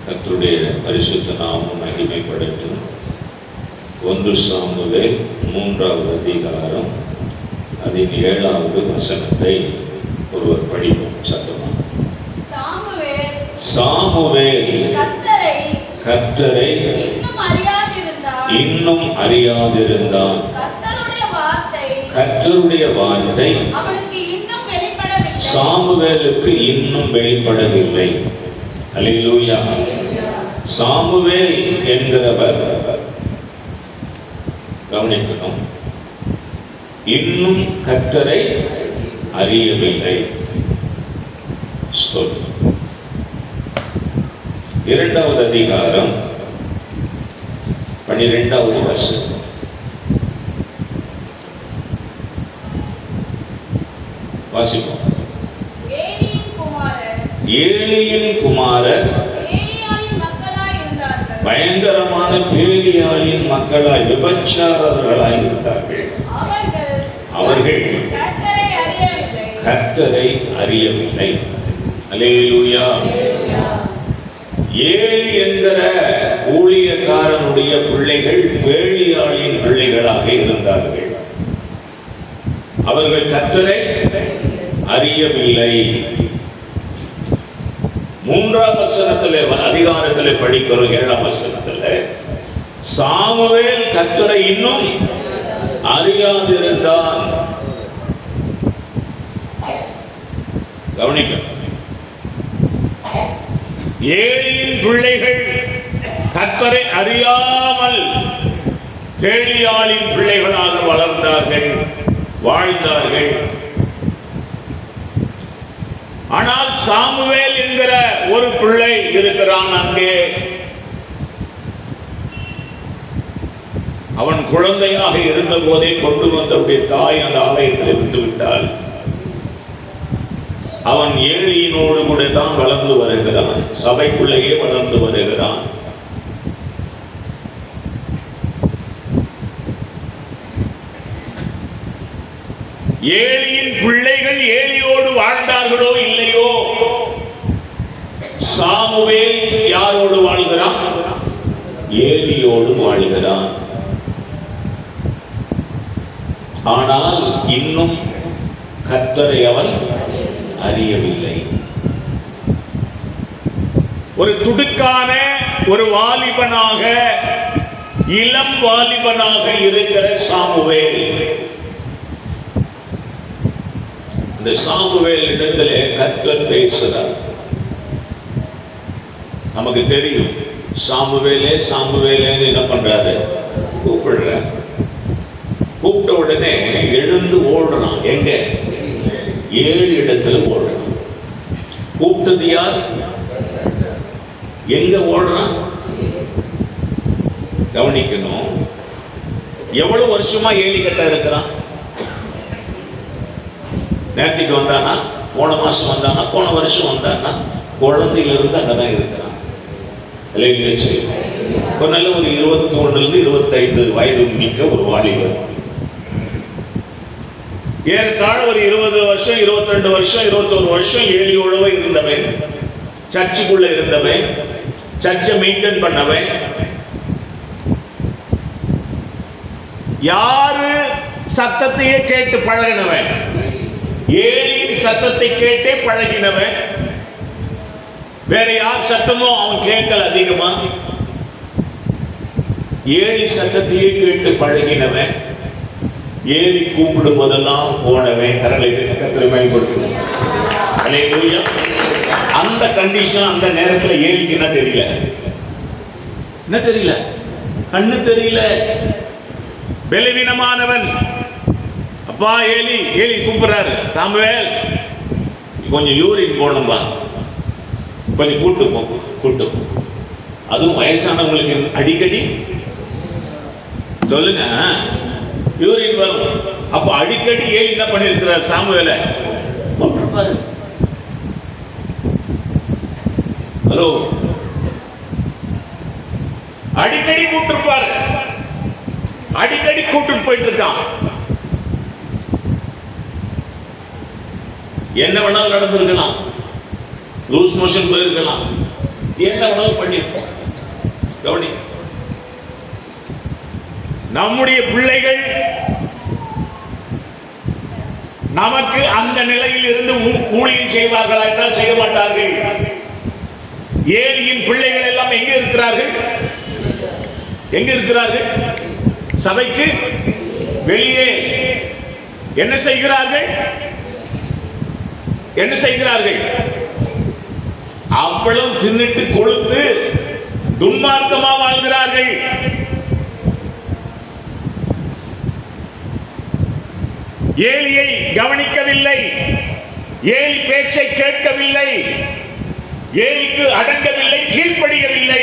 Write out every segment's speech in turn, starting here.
கர்த்தருடைய பரிசுத்த நாமம் மகிமைப்படட்டும். 1 சாமுவேல் 3வது அதிகாரம் அதின் 7வது வசனத்தை ஒருவர் படிப்போம் சத்தமா. சாமுவேல் கர்த்தரை இன்னும் அறியாதிருந்தான். கர்த்தருடைய வார்த்தை சாமுவேலுக்கு இன்னும் வெளிப்படவில்லை. அல்லேலூயா. சாமுவேல் என்கிறவர் கவனிக்கணும், இன்னும் கர்த்தரை அறியவில்லை. 2வது அதிகாரம் 12வது வசனம் வாசிப்போம். ஏலியின் குமாரர் பயங்கரமான பேலியாளின் மக்களாய் விபச்சாரர்களாய் இருந்தார்கள். அவர்கள் கர்த்தரை அறியவில்லை. அல்லேலூயா. ஏலி என்கிற ஊழியக்காரனுடைய பிள்ளைகள் பேலியாளின் பிள்ளைகளாக இருந்தார்கள். அவர்கள் கர்த்தரை அறியவில்லை. 3ஆம் வசனத்திலே அதிகாரத்திலே படிக்கிறோம். 7ஆம் வசனத்திலே சாமுவேல் கர்த்தரை இன்னும் அறியாதிருந்தான். கவனிக்க, ஏலியின் பிள்ளைகள் கர்த்தரை அறியாமல் பேலியாளின் பிள்ளைகளாக வளர்ந்தார்கள், வாழ்ந்தார்கள். ஆனால் சாமுவேல் என்கிற ஒரு பிள்ளை இருக்கிறான் அங்கே. அவன் குழந்தையாக இருந்த போதே கொண்டு வந்தவுடைய தாய் அந்த ஆலயத்தில் விட்டுவிட்டாள். அவன் ஏலியினோடு கூட தான் வளர்ந்து வருகிறான், சபைக்குள்ளேயே வளர்ந்து வருகிறான். ஏலியின் பிள்ளைகள் ஏலியோடு வாழ்ந்தார்களோ இல்லையோ, சாமுவேல் யாரோடு வாழ்கிறான்? ஏலியோடு வாழ்கிறான். ஆனால் இன்னும் கர்த்தரை அவன் அறியவில்லை. ஒரு துடுக்கான ஒரு வாலிபனாக, இளம் வாலிபனாக இருக்கிற சாமுவேல், இந்த சாமுவேல் இடத்திலே கர்த்தர் பேசுகிறார். நமக்கு தெரியும், சாமுவேலே சாமுவேலேன்னு என்ன பண்றாரு? கூப்பிடுற. கூப்பிட்ட உடனே எழுந்து ஓடுறான். எங்க? 7 இடத்துல ஓடுறான். கூப்பிட்டது யார்? எங்க ஓடுறான்? கவனிக்கணும். எவ்வளவு வருஷமா ஏலி கட்ட இருக்கிறான்? நேற்றுக்கு வந்தானா, போன மாசம் வந்தானா, போன வருஷம் வந்தானா, குழந்தையிலிருந்து அங்கதான் இருக்கிறான். ஒரு நல்ல ஒரு 21 to 25 வயது மிக்க ஒரு வாலிபர். ஏறத்தாழ ஒரு 20 வருஷம், 22 வருஷம், 21 வருஷம் ஏலியோடவே இருந்தவன், சர்ச்சுக்குள்ள இருந்தவன், சர்ச்சை மெயின்டைன் பண்ணவன். யாரு சத்தத்தையே கேட்டு பழகினவன்? ஏலியின் சத்தத்தை கேட்டே பழகினவன். வேற யார் சத்தமோ அவன் கேட்கல அதிகமா. ஏலி சத்தத்தையே கேட்டு பழகினவன். ஏலி கூப்பிடும் போதெல்லாம் போனவன். கரலை கர்த்தரை மேம்படுத்தும். அல்லேலூயா. அந்த கண்டிஷன், அந்த நேரத்தில் ஏலிக்கு என்ன தெரியல? என்ன தெரியல? கண்ணு தெரியல. பலவீனமானவன். அப்பா ஏலி, ஏலி கூப்பிடுறாரு, சாமுவேல் கொஞ்சம் யூரின் போகணும்பா, கொஞ்சம் கூட்டு போ, கூட்டு போ. அதுவும் வயசானவங்களுக்கு அடிக்கடி சொல்லுங்க யூரின் வரும். அப்ப அடிக்கடி ஏலி என்ன பண்ணிருக்கிறார்? சாமுவேலை கூப்பிட்டுருப்பாரு. ஹலோ, அடிக்கடி கூப்பிட்டுருப்பாரு. அடிக்கடி கூப்பிட்டு போயிட்டு இருக்கான். என்ன வேணாலும் நடந்திருக்கலாம். லூஸ் மோஷன் போயிருக்கலாம், என்ன உணவு பண்ணி கவனி. நம்முடைய பிள்ளைகள் நமக்கு அந்த நிலையில் இருந்து ஊழியம் செய்வார்களா என்றால் செய்ய மாட்டார்கள். ஏலியின் பிள்ளைகள் எல்லாம் எங்க இருக்கிறார்கள்? எங்க இருக்கிறார்கள்? சபைக்கு வெளியே. என்ன செய்கிறார்கள்? என்ன செய்கிறார்கள்? அவ்வளவு தின்னுட்டு கொழுத்து துன்மார்க்கமா வாழ்கிறார்கள். ஏலியை கவனிக்கவில்லை, ஏலி பேச்சை கேட்கவில்லை, ஏலிக்கு அடங்கவில்லை, கீழ்ப்படியவில்லை.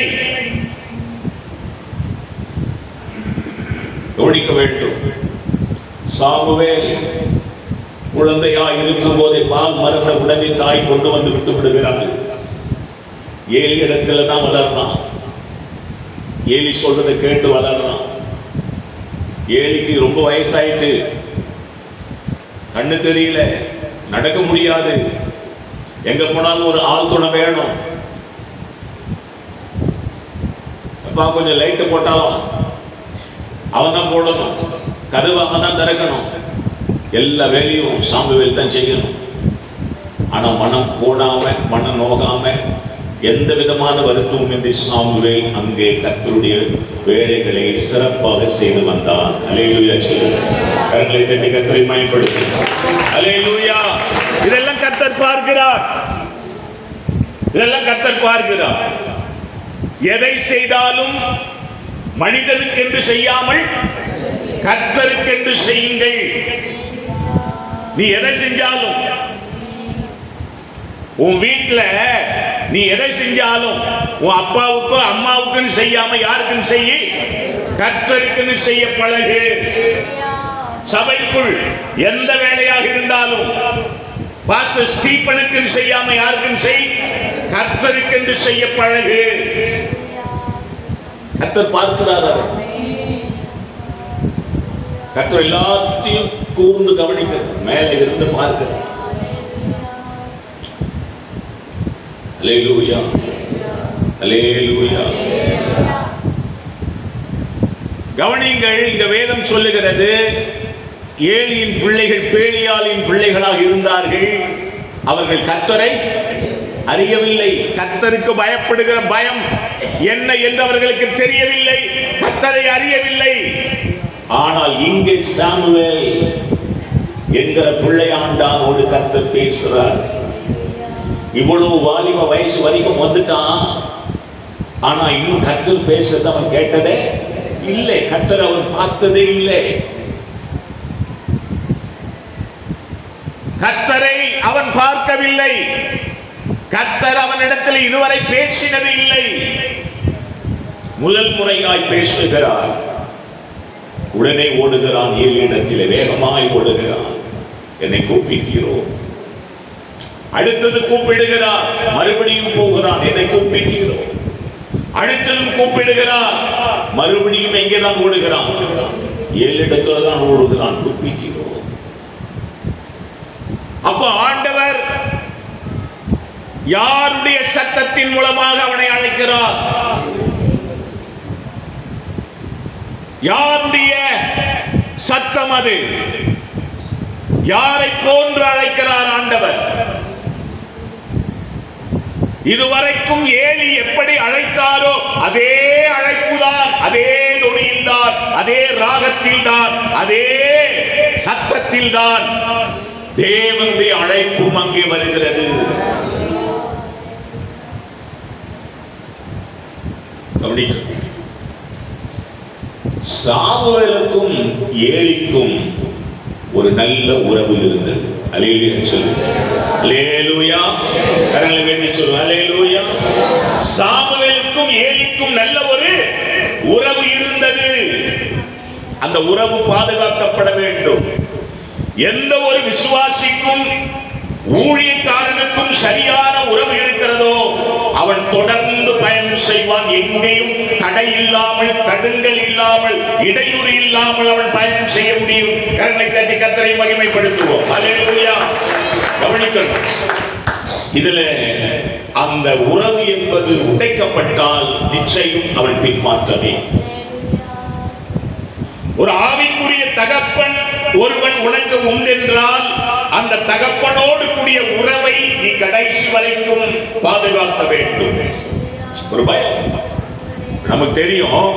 கவனிக்க வேண்டும். சாமுவேல் குழந்தையாய் இருக்கும் போதே பால் மறந்த உடனே தாய் கொண்டு வந்து விட்டு விடுகிறார்கள். ஏலி இடத்துல தான் வளர்றான். ஏலி சொல்றதை கேட்டு வளர்றான். ஏலிக்கு ரொம்ப வயசாயிட்டு, கண்ணு தெரியல, நடக்க முடியாது, எங்க போனாலும் ஒரு ஆள் துணை வேணும். அப்பா கொஞ்சம் லைட்டு போட்டாலும் அவன் தான் போடணும், கதவு அவன் தான் திறக்கணும், எல்லா வேலையும் சாமுவேல் தான் செய்யணும். ஆனா மனம் போடாம, மனம் நோகாம, எந்த விதமான வருத்தமும் இன்றி சாமுவேல் அங்கே கர்த்தருடைய வேலைகளை சிறப்பாக செய்து வந்தான். அல்லேலூயா சொல்லுங்க. கரங்களை தட்டி கர்த்தரை மகிமைப்படுத்து. அல்லேலூயா. இதெல்லாம் கர்த்தர் பார்க்கிறார். இதெல்லாம் கர்த்தர் பார்க்கிறார். எதை செய்தாலும் மனிதனுக்கு என்று செய்யாமல் கர்த்தருக்கு என்று செய்யுங்கள். நீ எதை செஞ்சாலும், உன் வீட்டுல நீ எதை செஞ்சாலும் உன் அப்பாவுக்கோ அம்மாவுக்குன்னு செய்யாம யாருக்குன்னு செய்ய? கர்த்தருக்குன்னு செய்ய பழகு. சபைக்குள் எந்த வேலையாக இருந்தாலும் பாஸ்டர் ஸ்டீபனுக்குன்னு செய்யாம யாருக்குன்னு செய்? கர்த்தருக்கென்று செய்ய பழகு. கர்த்தர் பார்க்கிறார். கர்த்தர் எல்லாத்தையும் கூர்ந்து கவனிக்கிறார், மேலே இருந்து பார்க்கிறார். அல்லேலூயா, அல்லேலூயா. கவனிங்கள், இந்த வேதம் சொல்லுகிறது, ஏலியின் பிள்ளைகள் பேலியாளின் பிள்ளைகளாக இருந்தார்கள். அவர்கள் கர்த்தரை அறியவில்லை. கர்த்தருக்கு பயப்படுகிற பயம் என்ன என்று அவர்களுக்கு தெரியவில்லை. கர்த்தரை அறியவில்லை. ஆனால் இங்கே சாமுவேல் என்கிற பிள்ளையாண்டானோடு கர்த்தர் பேசுறார். இவ்வளவு வாலிப வயசு வரைக்கும் வந்துட்டான். ஆனா இன்னும் கர்த்தர் பேசுறது அவன் கேட்டதே இல்லை. கர்த்தர் அவன் பார்த்ததே இல்லை. கர்த்தரை அவன் பார்க்கவில்லை. கர்த்தர் அவனிடத்தில் இதுவரை பேசினது இல்லை. முதல் முறையாய் பேசுகிறார். உடனே ஓடுகிறான். ஏலியிடத்தில் வேகமாய் ஓடுகிறான். என்னை கூப்பிக்கிறோம். அடுத்தது கூப்பிடுகிறார். மறுபடியும் போகிறான். என்னை கூப்பிக்கிறோம். அடுத்ததும் கூப்பிடுகிறார். மறுபடியும் எங்கேதான் ஓடுகிறான்? ஏலியிடத்துல தான் ஓடுகிறான். கூப்பிக்கிறோம். அப்போ ஆண்டவர் யாருடைய சத்தத்தின் மூலமாக அவனை அழைக்கிறார்? யாருடைய சத்தம் அது? யாரை போன்று அழைக்கிறார் ஆண்டவர்? இதுவரைக்கும் ஏலி எப்படி அழைத்தாரோ அதே அழைப்புதான், அதே தொனியில்தான், அதே ராகத்தில்தான், அதே சத்தத்தில்தான் தேவனுடைய அழைப்பும் அங்கே வருகிறது. சாமுவேலுக்கும் ஏலிக்கும் ஒரு நல்ல உறவு இருந்தது. அல்லேலூயா சொல்லுங்க. அல்லேலூயா. கரங்களை உயர்த்தி சொல்லுங்க. அல்லேலூயா. சாமுவேலுக்கும் ஏலிக்கும் நல்ல ஒரு உறவு இருந்தது. அந்த உறவு பாதுகாக்கப்பட வேண்டும். எந்த ஒரு விசுவாசிக்கும் ஊழியக்காரனுக்கும் சரியான உறவு இருக்கிறதோ அவன் தொடர்ந்து பயணம் செய்வான். எங்கேயும் தடை இல்லாமல், தடுங்கல் இல்லாமல், இடையூறு இல்லாமல் அவன் பயணம் செய்ய முடியும். கரங்களை தட்டி கர்த்தரை மகிமைப்படுத்துவோம். அல்லேலூயா. கவனிக்கணும். இதுல அந்த உறவு என்பது உடைக்கப்பட்டால் நிச்சயம் அவன் பின்மாற்றமே. ஒரு ஆவிக்குரிய தகப்பன் ஒருவன் உனக்கு உண்டென்றால் அந்த தகப்பனோடு கூடிய உறவை நீ கடைசி வரைக்கும் பாதுகாக்க வேண்டும். ஒரு பயம் நமக்கு தெரியும்.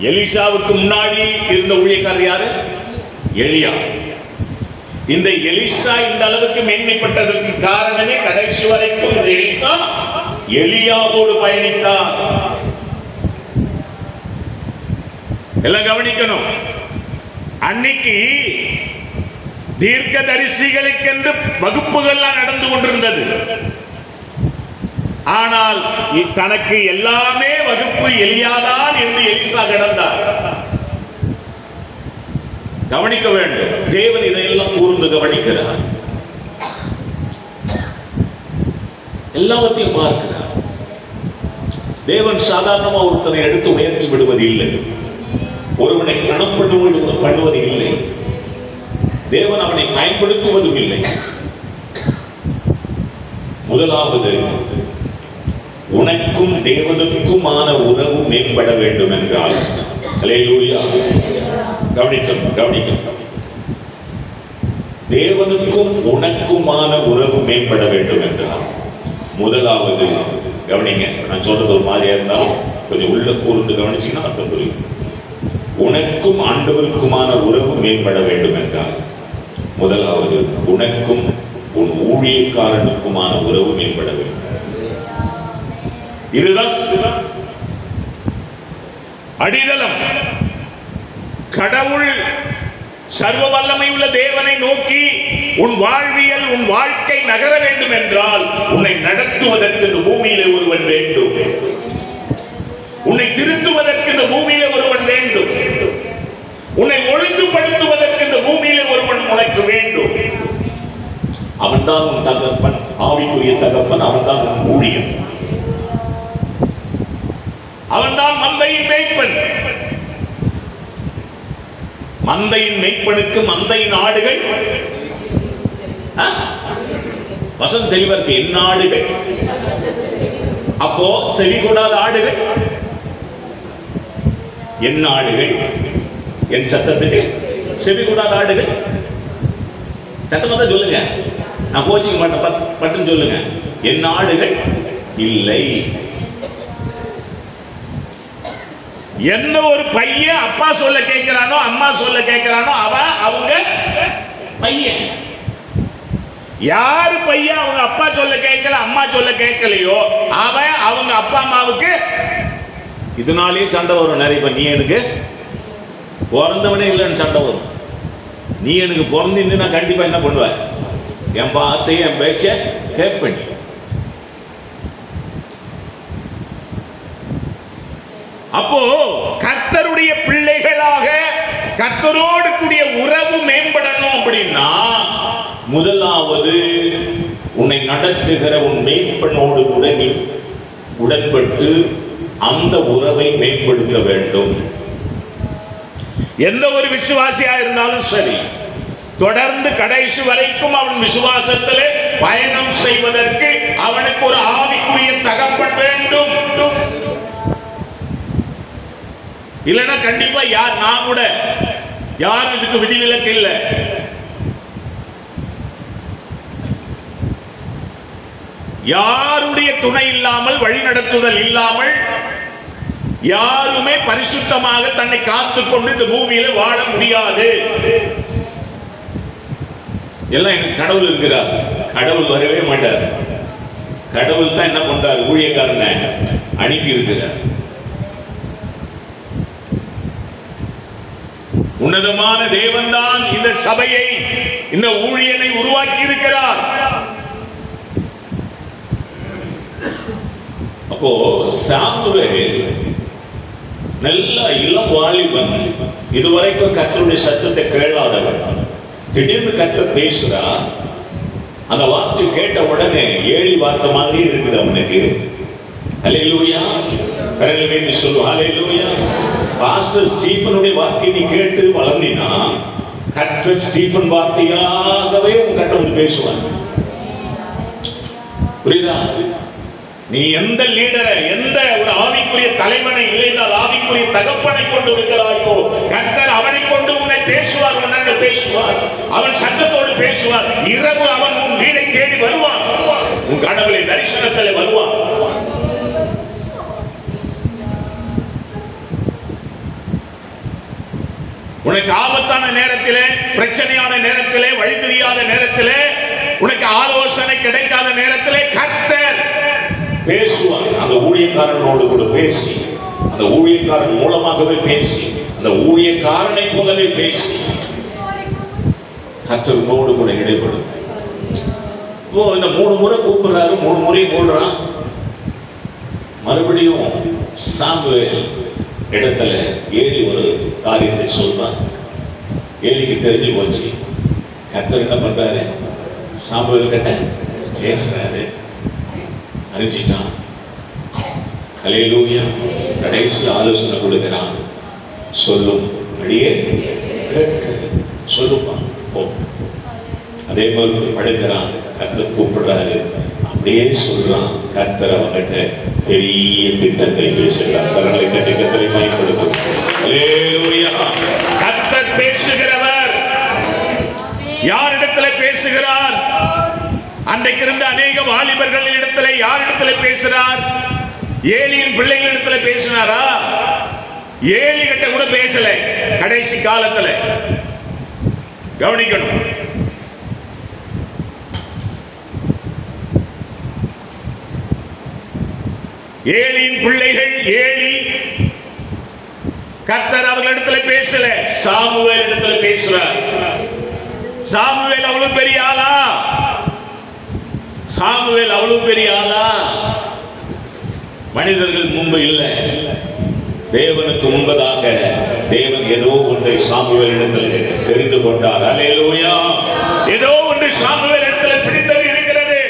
எலிசாவுக்கு முன்னாடி இருந்த ஊழியக்காரர் யாரு? எலியா. இந்த எலிசா இந்த அளவுக்கு மேன்மைப்பட்டதற்கு காரணமே கடைசி வரைக்கும் இந்த எலிசா எலியாவோடு பயணித்தார். எல்லாம் கவனிக்கணும். அன்னைக்கு தீர்க்கதரிசிகளுக்கென்று வகுப்புகள்லாம் நடந்து கொண்டிருந்தது. ஆனால் தனக்கு எல்லாமே வகுப்பு எலியாதான் என்று எலிசா கிடந்தார். கவனிக்க வேண்டும். தேவன் இதையெல்லாம் கூர்ந்து கவனிக்கிறார், எல்லாவற்றையும் பார்க்கிறார். தேவன் சாதாரணமா ஒருத்தனை எடுத்து உயர்த்தி விடுவது இல்லை, ஒருவனை கணம் பண்ணுவது இல்லை, தேவன் அவனை பயன்படுத்துவதும் இல்லை. முதலாவது உனக்கும் தேவனுக்குமான உறவு மேம்பட வேண்டும் என்றால், அல்லேலூயா, கவனிக்கணும். தேவனுக்கும் உனக்குமான உறவு மேம்பட வேண்டும் என்றால் முதலாவது கவனிங்க. நான் சொல்றது ஒரு மாதிரியா இருந்தாலும் கொஞ்சம் உள்ள கூர்ந்து கவனிச்சீங்கன்னா அர்த்தம் புரியும். உனக்கும் ஆண்டவருக்குமான உறவு மேம்பட வேண்டும் என்றால் முதலாவது உனக்கும் உன் ஊழியக்காரனுக்குமான உறவு மேம்பட வேண்டும். இதுதான் அடித்தளம். கடவுள் சர்வ வல்லமை உள்ள தேவனை நோக்கி உன் வாழ்வியல் உன் வாழ்க்கை நகர வேண்டும் என்றால் உன்னை நடத்துவதற்கு இந்த பூமியிலே ஒருவன் வேண்டும், உன்னை திருத்துவதற்கு இந்த பூமியிலே ஒருவன் வேண்டும், உன்னை ஒழுங்குபடுத்துவதற்கு இந்த பூமியிலே ஒருவன் உனக்கு வேண்டும். அவன்தான் உன் தகப்பன், ஆவிக்குரிய தகப்பன். அவன்தான் உன் ஊழியன், அவன்தான் மந்தையின் மேய்ப்பன். மந்தையின் மேய்ப்பனுக்கு மந்தையின் ஆடுகள் வசந்த தெளிவருக்கு என் ஆடுகள். அப்போ செவி கொடாத ஆடுகள் என் ஆடுகள், என் சத்தத்துக்கு செவி கொடாத ஆடுகள். சத்தமா தான் சொல்லுங்க, நான் கோச்சிக்க மாட்டேன், பட்டுன்னு சொல்லுங்க. என் ஆடுகள் இல்லை. எந்த ஒரு பையன் அப்பா சொல்ல கேட்கிறானோ அம்மா சொல்ல கேட்கிறானோ அவங்க பையன். யாரு பையன் அவங்க அப்பா சொல்ல கேட்கல அம்மா சொல்ல கேட்கலையோ அவன் அவங்க அப்பா அம்மாவுக்கு இதனாலே சண்டை வரும் நிறைய. நீ எனக்கு பிறந்தவனே இல்லைன்னு சண்டை வரும். நீ எனக்கு பிறந்திருந்தா கண்டிப்பா என்ன பண்ணுவ? என் பார்த்து என் பேச்ச கேட்ப. அப்போ கர்த்தருடைய பிள்ளைகளாக கர்த்தரோடு கூடிய உறவு மேம்படணும் அப்படின்னா முதலாவது உன்னை நடத்துகிற உன் மேய்ப்பனோடு கூட நீ உடன்பட்டு அந்த உறவை மேம்படுத்த வேண்டும். எந்த ஒரு விசுவாசியா இருந்தாலும் சரி, தொடர்ந்து கடைசி வரைக்கும் அவன் விசுவாசத்திலே பயணம் செய்வதற்கு அவனுக்கு ஒரு ஆவிக்குரிய தகப்பன் வேண்டும். இல்லைன்னா கண்டிப்பா நான் கூட யாரும் இதுக்கு விதிவிலக்கு இல்லை. யாருடைய துணை இல்லாமல் வழிநடத்துதல் இல்லாமல் யாருமே பரிசுத்தமாக தன்னை காத்துக்கொண்டு இந்த பூமியில வாழ முடியாது. எல்லாம் எனக்கு கடவுள் இருக்கிறார், கடவுள் வரவே மாட்டார். கடவுள் தான் என்ன பண்றார்? ஊழியக்காரனை அனுப்பி இருக்கிறார். உன்னதமான தேவன் தான் இந்த சபையை, இந்த ஊழியனை உருவாக்கி இருக்கிறார். அப்போ சாமுவேல் நல்ல இளம் வாலிபன், இதுவரைக்கும் கர்த்தருடைய சத்தத்தை கேளாதவன். திடீர்னு கர்த்தர் பேசுறா. அந்த வார்த்தை கேட்ட உடனே ஏழி வார்த்தை மாதிரி இருக்குது அவனுக்கு. ஹல்லேலூயா, கரங்களை வைத்து சொல்லுவோம் ஹல்லேலூயா. பாஸ்டர் ஸ்டீபனுடைய வார்த்தையை நீ கேட்டு வளர்ந்தினா கர்த்தர் ஸ்டீபன் வார்த்தையாகவே உன் கட்ட வந்து பேசுவான். புரியுதா? நீ எந்த லீடரை, எந்த ஒரு ஆவிக்குரிய தலைவனை இல்லைனால் ஆவிக்குரிய தகப்பனை கொண்டு இருக்கிறாயோ, கர்த்தர் அவனை கொண்டு உன்னை பேசுவார், உன்னை பேசுவார், அவன் சத்தத்தோடு பேசுவார். இரவு அவன் உன் வீடை தேடி வருவான், உன் கனவுகளை தரிசனத்தில் வருவான். உனக்கு ஆபத்தான நேரத்திலே, பிரச்சனையான நேரத்திலே, வழி தெரியாத நேரத்திலே, உனக்கு ஆலோசனை கிடைக்காத நேரத்திலே கர்த்தர் பேசுவார். அந்த ஊழியக்காரனோடு கூட பேசி, அந்த ஊழியக்காரன் மூலமாகவே பேசி, அந்த ஊழியக்காரனை போலவே பேசி கர்த்தர் உன்னோடு கூட இடைப்படும். இந்த 3 முறை கூப்பிடுறாரு, 3 முறை கூடுறான். மறுபடியும் சாமுவேல் இடத்துல ஏலி ஒரு காரியத்தை சொல்றான். ஏலிக்கு தெரிஞ்சு போச்சு. கர்த்தர் என்ன பண்றாரு? சாமுவேல் கிட்ட பேசுறாரு, அறிஞ்சிட்டான். ஹல்லேலூயா. கடைசி ஆலோசனை கொடுக்கிறான். சொல்லும் அடியே சொல்லுப்பா. அதே மாதிரி படுக்கிறான். கர்த்தர் கூப்பிடுறாரு, அப்படியே சொல்றான். கர்த்தர் அவங்கிட்ட பெரிய திட்டத்தை பேசுகிறார். கரங்களை தட்டி கர்த்தரை மகிமைப்படுத்தும். ஹல்லேலூயா. கர்த்தர் பேசுகிறவர். யாரிடத்துல பேசுகிறார்? அன்றைக்கு இருந்த அநேக வாலிபர்கள் இடத்துல யாரிடத்துல பேசுறார்? ஏலியின் பிள்ளைகளிடத்துல பேசினாரா? ஏலி கிட்ட கூட பேசல. கடைசி காலத்துல கவனிக்கணும். ஏலியின் பிள்ளைகள், ஏலி கர்த்தர் அவர்களிடத்துல பேசல, சாமுவேல் இடத்துல பேசுறார். சாமுவேல் அவ்வளவு பெரிய ஆளா? சாமுவேல் அவ்வளவு பெரிய ஆளா? மனிதர்கள் முன்பு இல்லை, தேவனுக்கு முன்பதாக தேவன் ஏதோ ஒன்றை சாமுவேல் இடத்துல தெரிந்து கொண்டார். அல்லேலூயா. ஏதோ ஒன்று சாமுவேல் இடத்துல பிடித்தது இருக்கிறது.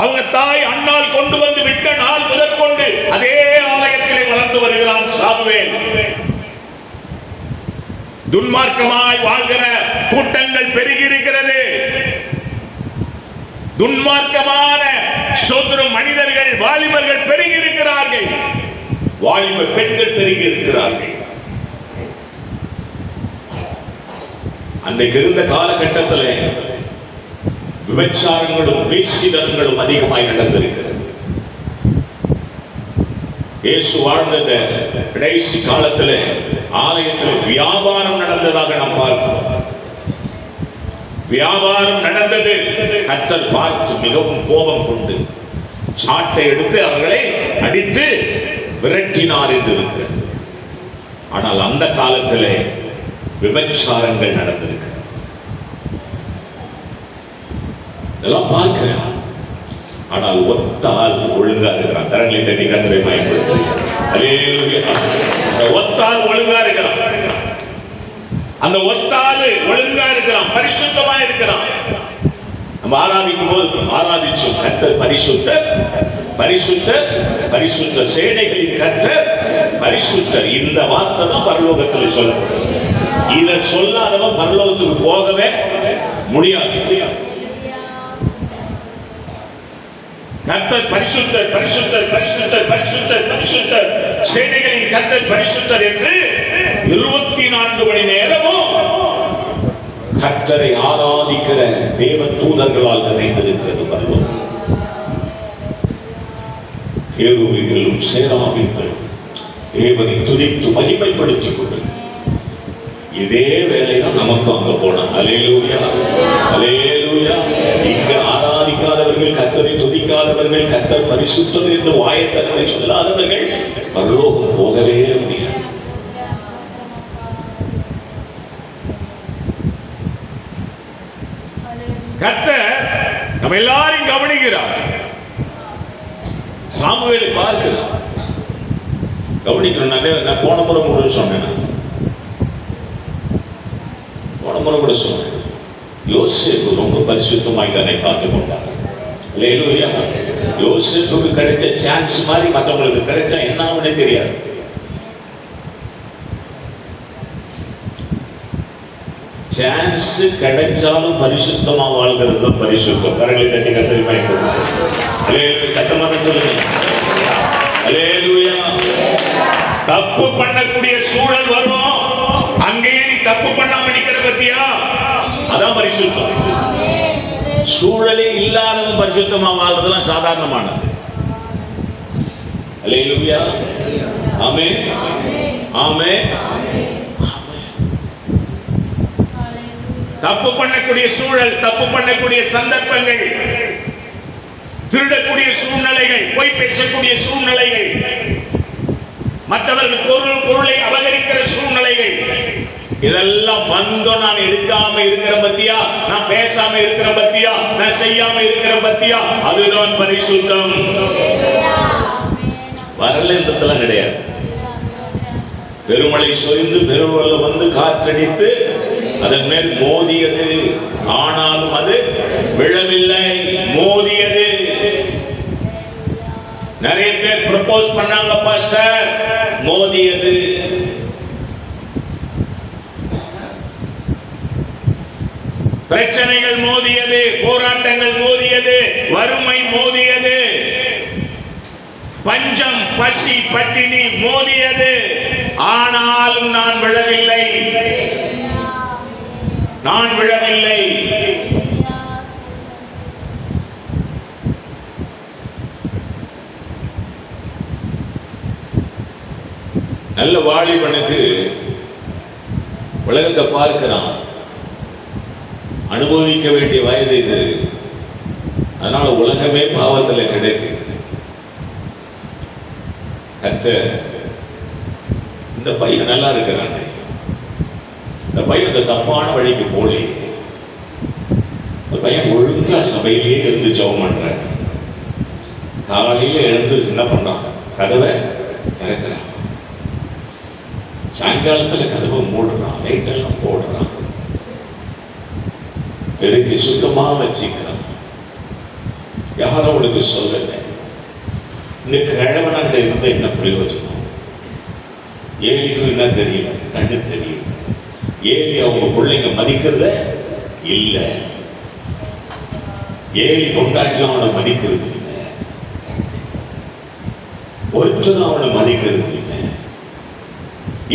அவங்க தாய் அண்ணால் கொண்டு வந்து விட்ட நாள் முதற்கொண்டு அதே ஆலயத்திலே வளர்ந்து வருகிறான் சாமுவேல். துன்மார்க்கமாய் வாழ்கிற கூட்டங்கள் பெருகி இருக்கிறது. துன்மார்க்கமான சோதரும் மனிதர்கள், வாலிபர்கள் பெருகி இருக்கிறார்கள். வாலிப பெண்கள் பெருகி இருக்கிறார்கள். அன்றைக்கு இருந்த காலகட்டத்தில் விபச்சாரங்களும் வேசித்தனங்களும் அதிகமாய் நடந்திருக்கிறது. இயேசு வாழ்ந்த கடைசி காலத்தில் ஆலயத்தில் வியாபாரம் நடந்ததாக நாம் பார்க்கிறோம். வியாபாரம் நடந்தது. கர்த்தர் பார்த்து மிகவும் கோபம் கொண்டு சாட்டை எடுத்து அவர்களை அடித்து விரட்டினார் என்று இருக்கிறது. ஆனால் அந்த காலத்தில் விபச்சாரங்கள் நடந்திருக்கிறது. இதெல்லாம் பார்க்கிறார். ஆனால் ஒத்தால் ஒழுங்கா இருக்கிறான். கரங்களை தட்டி கர்த்தரை மகிமைப்படுத்து. அல்லேலூயா. ஒத்தால் ஒழுங்கா இருக்கிறான். அந்த ஒத்தாலு ஒழுங்கா இருக்கிறான், பரிசுத்தமா இருக்கிறான். நம்ம ஆராதிக்கும் போது ஆராதிச்சோம், கர்த்தர் பரிசுத்தர், பரிசுத்தர், பரிசுத்தர், சேனைகளின் கர்த்தர் பரிசுத்தர். இந்த வார்த்தை தான் பரலோகத்தில் சொல்லும். இதை சொல்லாதவன் பரலோகத்துக்கு போகவே முடியாது. கர்த்தர் பரிசுத்தர், பரிசுத்தர், பரிசுத்தர், பரிசுத்தர், பரிசுத்தர், சேனைகளின் கர்த்தர் பரிசுத்தர் என்று 24 மணி நேரமும் கர்த்தரை ஆராதிக்கிற தேவ தூதர்களால் நிறைந்திருக்கிறது பரலோகம். கேருபீன்களும் சேராபீன்களும் தேவனை துதித்து மகிமைப்படுத்திக் கொண்டு இதே வேலைதான் நமக்கும் அங்க போனோம். அல்லேலூயா, அல்லேலூயா. இங்கு ஆராதிக்காதவர்கள், கர்த்தரை துதிக்காதவர்கள், கர்த்தர் பரிசுத்தர் என்று வாயத்தனை சொல்லாதவர்கள் பரலோகம் போகவே முடியாது. கர்த்தர் நம்ம எல்லாரையும் கவனிக்கிறார். சாமுவேலை பார்க்கிறார். கவனிக்கணும். நான் போன முறை கூட சொன்னேன், போன முறை கூட சொன்னேன், யோசேப்பு ரொம்ப பரிசுத்தமாய் தன்னை காத்துக் கொண்டார். அல்லேலூயா. யோசேப்புக்கு கிடைச்ச சான்ஸ் மாதிரி மற்றவங்களுக்கு கிடைச்சா என்ன ஆகும்னே தெரியாது. சான்ஸ் கிடைச்சாலும் பரிசுத்தமா வாழ்கிறது தான் பரிசுத்தம். கரங்களை தட்டி கத்தரி பயன்படுத்தும். சத்தமாக சொல்லுங்க. அல்லேலூயா. தப்பு பண்ணக்கூடிய சூழல் வரும், அங்கேயே நீ தப்பு பண்ணாம நிக்கிற பத்தியா, அதான் பரிசுத்தம். சூழலே இல்லாதவன் பரிசுத்தமா வாழ்றதுலாம் சாதாரணமானது. அல்லேலூயா. ஆமென் ஆமென். தப்பு பண்ணக்கூடிய சூழல், தப்பு பண்ணக்கூடிய சந்தர்ப்பங்கள், திருடக்கூடிய சூழ்நிலைகள், பொய் பேசக்கூடிய சூழ்நிலைகள், மற்றவர்கள் பொருளை அபகரிக்கிற சூழ்நிலைகள், இதெல்லாம் வந்தோம். நான் எடுக்காம இருக்கிற பத்தியா, நான் பேசாம இருக்கிற பத்தியா, நான் செய்யாம இருக்கிற பத்தியா, அதுதான் பரிசுத்தம். வரலன்றதெல்லாம் கிடையாது. பெருமழை சொரிந்து பெருவெள்ளம் வந்து காற்றடித்து அதன் மேல் மோதியது, ஆனாலும் அது விழவில்லை, மோதியது. நிறைய பேர் ப்ரப்போஸ் பண்ணாங்க பாஸ்டர், மோதியது. பிரச்சனைகள் மோதியது, போராட்டங்கள் மோதியது, வறுமை மோதியது, பஞ்சம் பசி பட்டினி மோதியது. ஆனாலும் நான் விழவில்லை, நான் விழவில்லை. நல்ல வாலிபனுக்கு உலகத்தை பார்க்கிறான், அனுபவிக்க வேண்டிய வயது இது. அதனால உலகமே பாவத்தில் கிடைக்கு. கர்த்தர் இந்த பையன் நல்லா இருக்கிறான், இந்த பையன் இந்த தப்பான வழிக்கு போலே, இந்த பையன் ஒழுங்கா சபையிலேயே இருந்து ஜெபம் பண்றான். காலையில எழுந்து என்ன பண்றான், கதவை திறக்கிறான், சாயங்காலத்துல கதவை மூடுறான், லைட்டெல்லாம் போடுறான், பெருக்கி சுத்தமா வச்சுக்கிறான். யாரும் அவளுக்கு சொல்லல. இந்த கிழவனாட்ட இருந்த என்ன பிரயோஜனம்? ஏலிக்கும் என்ன தெரியல, கண்ணு தெரியல. ஏலி அவங்க பிள்ளைங்க மதிக்கிறத இல்ல, ஏலி கொண்டாட்டிலும் அவனை மதிக்கிறது இல்லை, ஒருத்தரும் அவனை மதிக்கிறது இல்லை.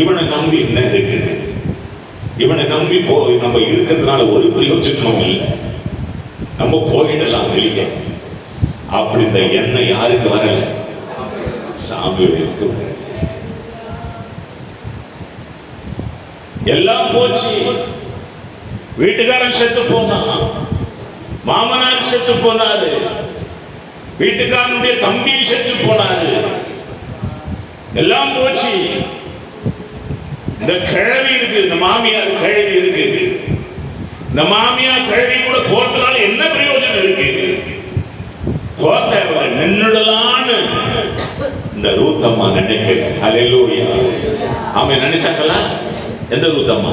இவனை நம்பி என்ன இருக்குது? இவனை நம்பி போய் நம்ம இருக்கிறதுனால ஒரு பிரயோஜனமும் இல்லை, நம்ம போயிடலாம் வெளியே. அப்படின்ற எண்ணம் யாருக்கு வரல? சாமுவேலுக்கு வரல. எல்லாம் போச்சு. வீட்டுக்காரன் செத்து போனான், மாமனார் செத்து போனாரு, வீட்டுக்காரனுடைய தம்பி செத்து போனாரு, எல்லாம் போச்சு. இந்த கிழவி இருக்கு, இந்த மாமியார் கிழவி இருக்கு. இந்த மாமியார் கிழவி கூட போறதுனால என்ன பிரயோஜனம் இருக்கு? போத்தவங்க நின்னுடலான்னு இந்த ரூத்தம்மா நினைக்கல. ஹல்லேலூயா. ஆமென். நினைச்சாங்களா? எந்த ரூத்தம்மா?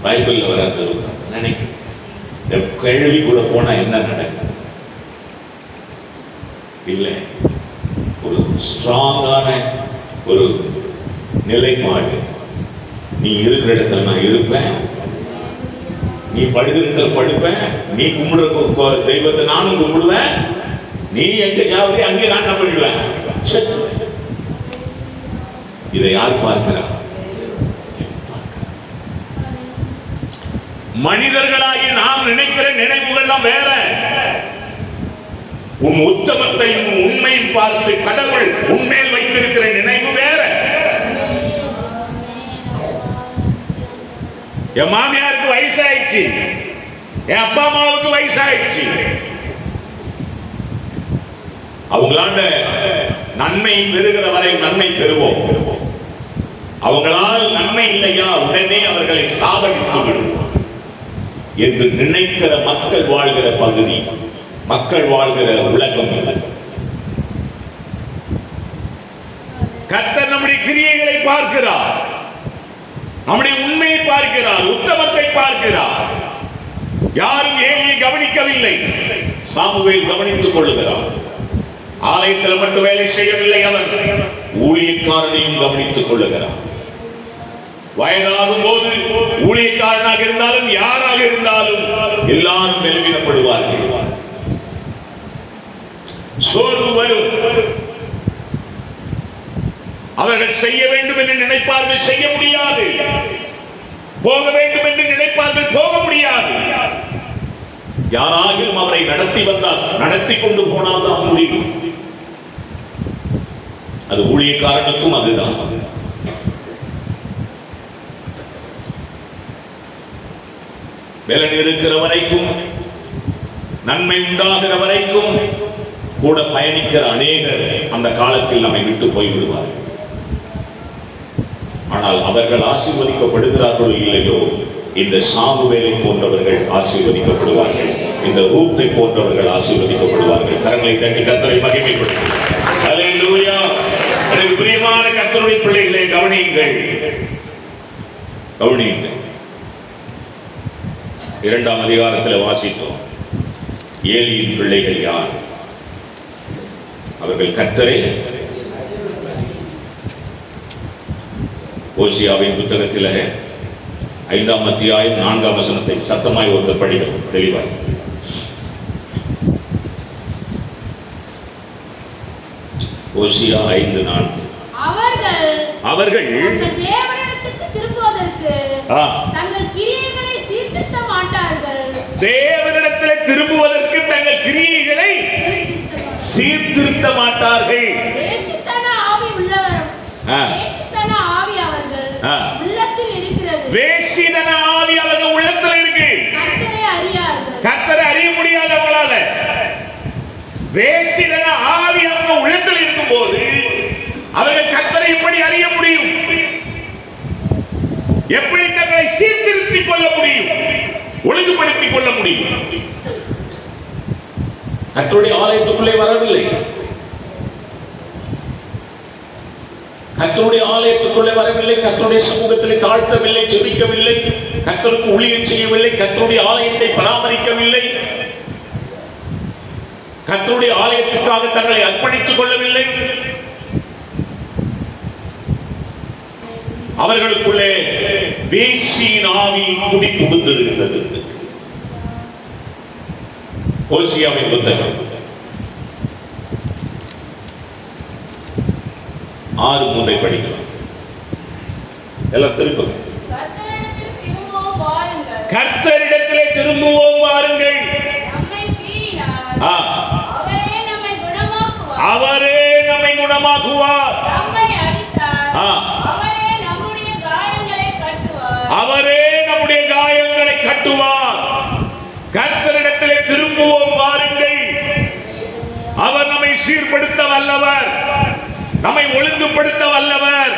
பைபிள்ல வர அந்த ரூத்தம்மா நினைக்க. இந்த கிழவி கூட போனா என்ன நடக்கும்? இல்லை, ஒரு ஸ்ட்ராங்கான ஒரு நிலைப்பாடு. நீ இருக்கிற இடத்துல நான் இருப்பேன், நீ படுகிற இடத்துல படுப்பேன், நீ கும்பிடுற தெய்வத்தை நானும் கும்பிடுவேன், நீ எங்க சாவரி அங்கே நான் நம்பிடுவேன். இதை யார் பார்க்கிறா? மனிதர்களாகி நாம் நினைக்கிற நினைவுகள்லாம் வேற. உன் உத்தமத்தையும் உண்மையும் பார்த்து கடவுள் உண்மையில் வைத்திருக்கிற நினைவு வேற. என் மாமியாருக்கு வயசாயிடுச்சு, என் அப்பா அம்மாவுக்கு வயசாயிடுச்சு, அவங்களாண்ட நன்மை பெறுகிற வரை நன்மை பெறுவோம், அவங்களால் நன்மை இல்லையா உடனே அவர்களை சாவடித்து விடுவோம் என்று நினைக்கிற மக்கள் வாழ்கிற பகுதி, மக்கள் வாழ்கிற உலகம் இது. கர்த்தர் நம்முடைய கிரியைகளை பார்க்கிறார், நம்முடைய உண்மையை பார்க்கிறார், உத்தமத்தை பார்க்கிறார். யாரும் ஏலியை கவனிக்கவில்லை, சாமுவேல் கவனித்துக் கொள்ளுகிறார். ஆலயத்தில் மட்டும் வேலை செய்யவில்லை, அவர் ஊழியக்காரனையும் கவனித்துக் கொள்ளுகிறார். வயதாகும் போது ஊழியக்காரனாக இருந்தாலும் யாராக இருந்தாலும் எல்லாரும் பலவீனப்படுவார்கள், சோர்வு வரும். அவர்கள் செய்ய வேண்டும் என்று நினைப்பார்கள், செய்ய முடியாது. போக வேண்டும் என்று நினைப்பார்கள், போக முடியாது. யாராகிலும் அவரை நடத்தி வந்தால், நடத்தி கொண்டு போனால் தான் முடியும். அது ஊழியக்காரனுக்கும் அதுதான். பலன் இருக்கிற வரைக்கும், நன்மை உண்டாகிற வரைக்கும் கூட பயணிக்கிற அநேகர் அந்த காலத்தில் நம்மை விட்டு போய்விடுவார்கள். ஆனால் அவர்கள் ஆசீர்வதிக்கப்படுகிறார்களோ இல்லையோ, இந்த சாமுவேலை போன்றவர்கள் ஆசீர்வதிக்கப்படுவார்கள், இந்த ரூத்தை போன்றவர்கள் ஆசீர்வதிக்கப்படுவார்கள். கரங்களை தட்டி கர்த்தரை மகிமைப்படுத்துங்கள். அல்லேலூயா. எனக்கு பிரியமான கர்த்தருடைய பிள்ளைகளே, கவனியுங்கள், கவனியுங்கள். 2ஆம் அதிகாரத்தில் வாசித்தோம். ஏலியின் பிள்ளைகள் யார்? அவர்கள் கர்த்தரை, ஓசியாவின் புத்தகத்தில் 5ஆம் அத்தியாயம் 4ஆம் வசனத்தை சத்தமாய் ஒருத்தர் படிக்கிறோம் தெளிவாய். ஓசியா 5:4. அவர்கள் தேவனிடத்துக்கு திரும்புவதற்கு தங்கள் கிரியைகளை சீர்திருத்த மாட்டார்கள். தேவனிடத்தில் திரும்புவதற்கு தங்கள் கிரியைகளை சீர்திருத்த மாட்டார்கள். தேசித்தன ஆவி உள்ளவர், தேசித்தன ஆவி அவர்கள் உள்ளத்தில் இருக்கிறது. வேசித்தன ஆவி அவர்கள் உள்ளத்தில் இருக்கு. கர்த்தரை அறியார்கள். கர்த்தரை அறிய முடியாத அவங்களால. வேசித்தன ஆவி அவங்க உள்ளத்தில் இருக்கும்போது அவர்கள் கர்த்தரை எப்படி அறிய முடியும்? எப்படி தங்களை சீர்திருத்திக் கொள்ள முடியும்? ஒழுங்குபடுத்திக் கொள்ள முடியும்? கர்த்தருடைய ஆலயத்துக்குள்ளே வரவில்லை, கர்த்தருடைய ஆலயத்துக்குள்ளே வரவில்லை, கர்த்தருடைய சமூகத்திலே தாழ்த்தவில்லை, ஜெபிக்கவில்லை, கர்த்தருக்கு ஊழியம் செய்யவில்லை, கர்த்தருடைய ஆலயத்தை பராமரிக்கவில்லை, கர்த்தருடைய ஆலயத்துக்காக தங்களை அர்ப்பணித்துக் கொள்ளவில்லை. அவர்களுக்குள்ளே வேசியின் ஆவி குடி புகுந்திருக்கிறது. ஓசியாவின் புத்தகம் 6:3 படிக்கலாம். எல்லாம் திருப்பங்க. கர்த்தரிடத்திலே திரும்புவோம் வாருங்கள். அவரே நம்மை குணமாக்குவார். அவரே நம்முடைய காயங்களை கட்டுவார். கர்த்தரிடத்திலே திரும்புவோம் வாருங்கள். அவர் நம்மை சீர்படுத்த வல்லவர், நம்மை ஒழுங்குபடுத்த வல்லவர்,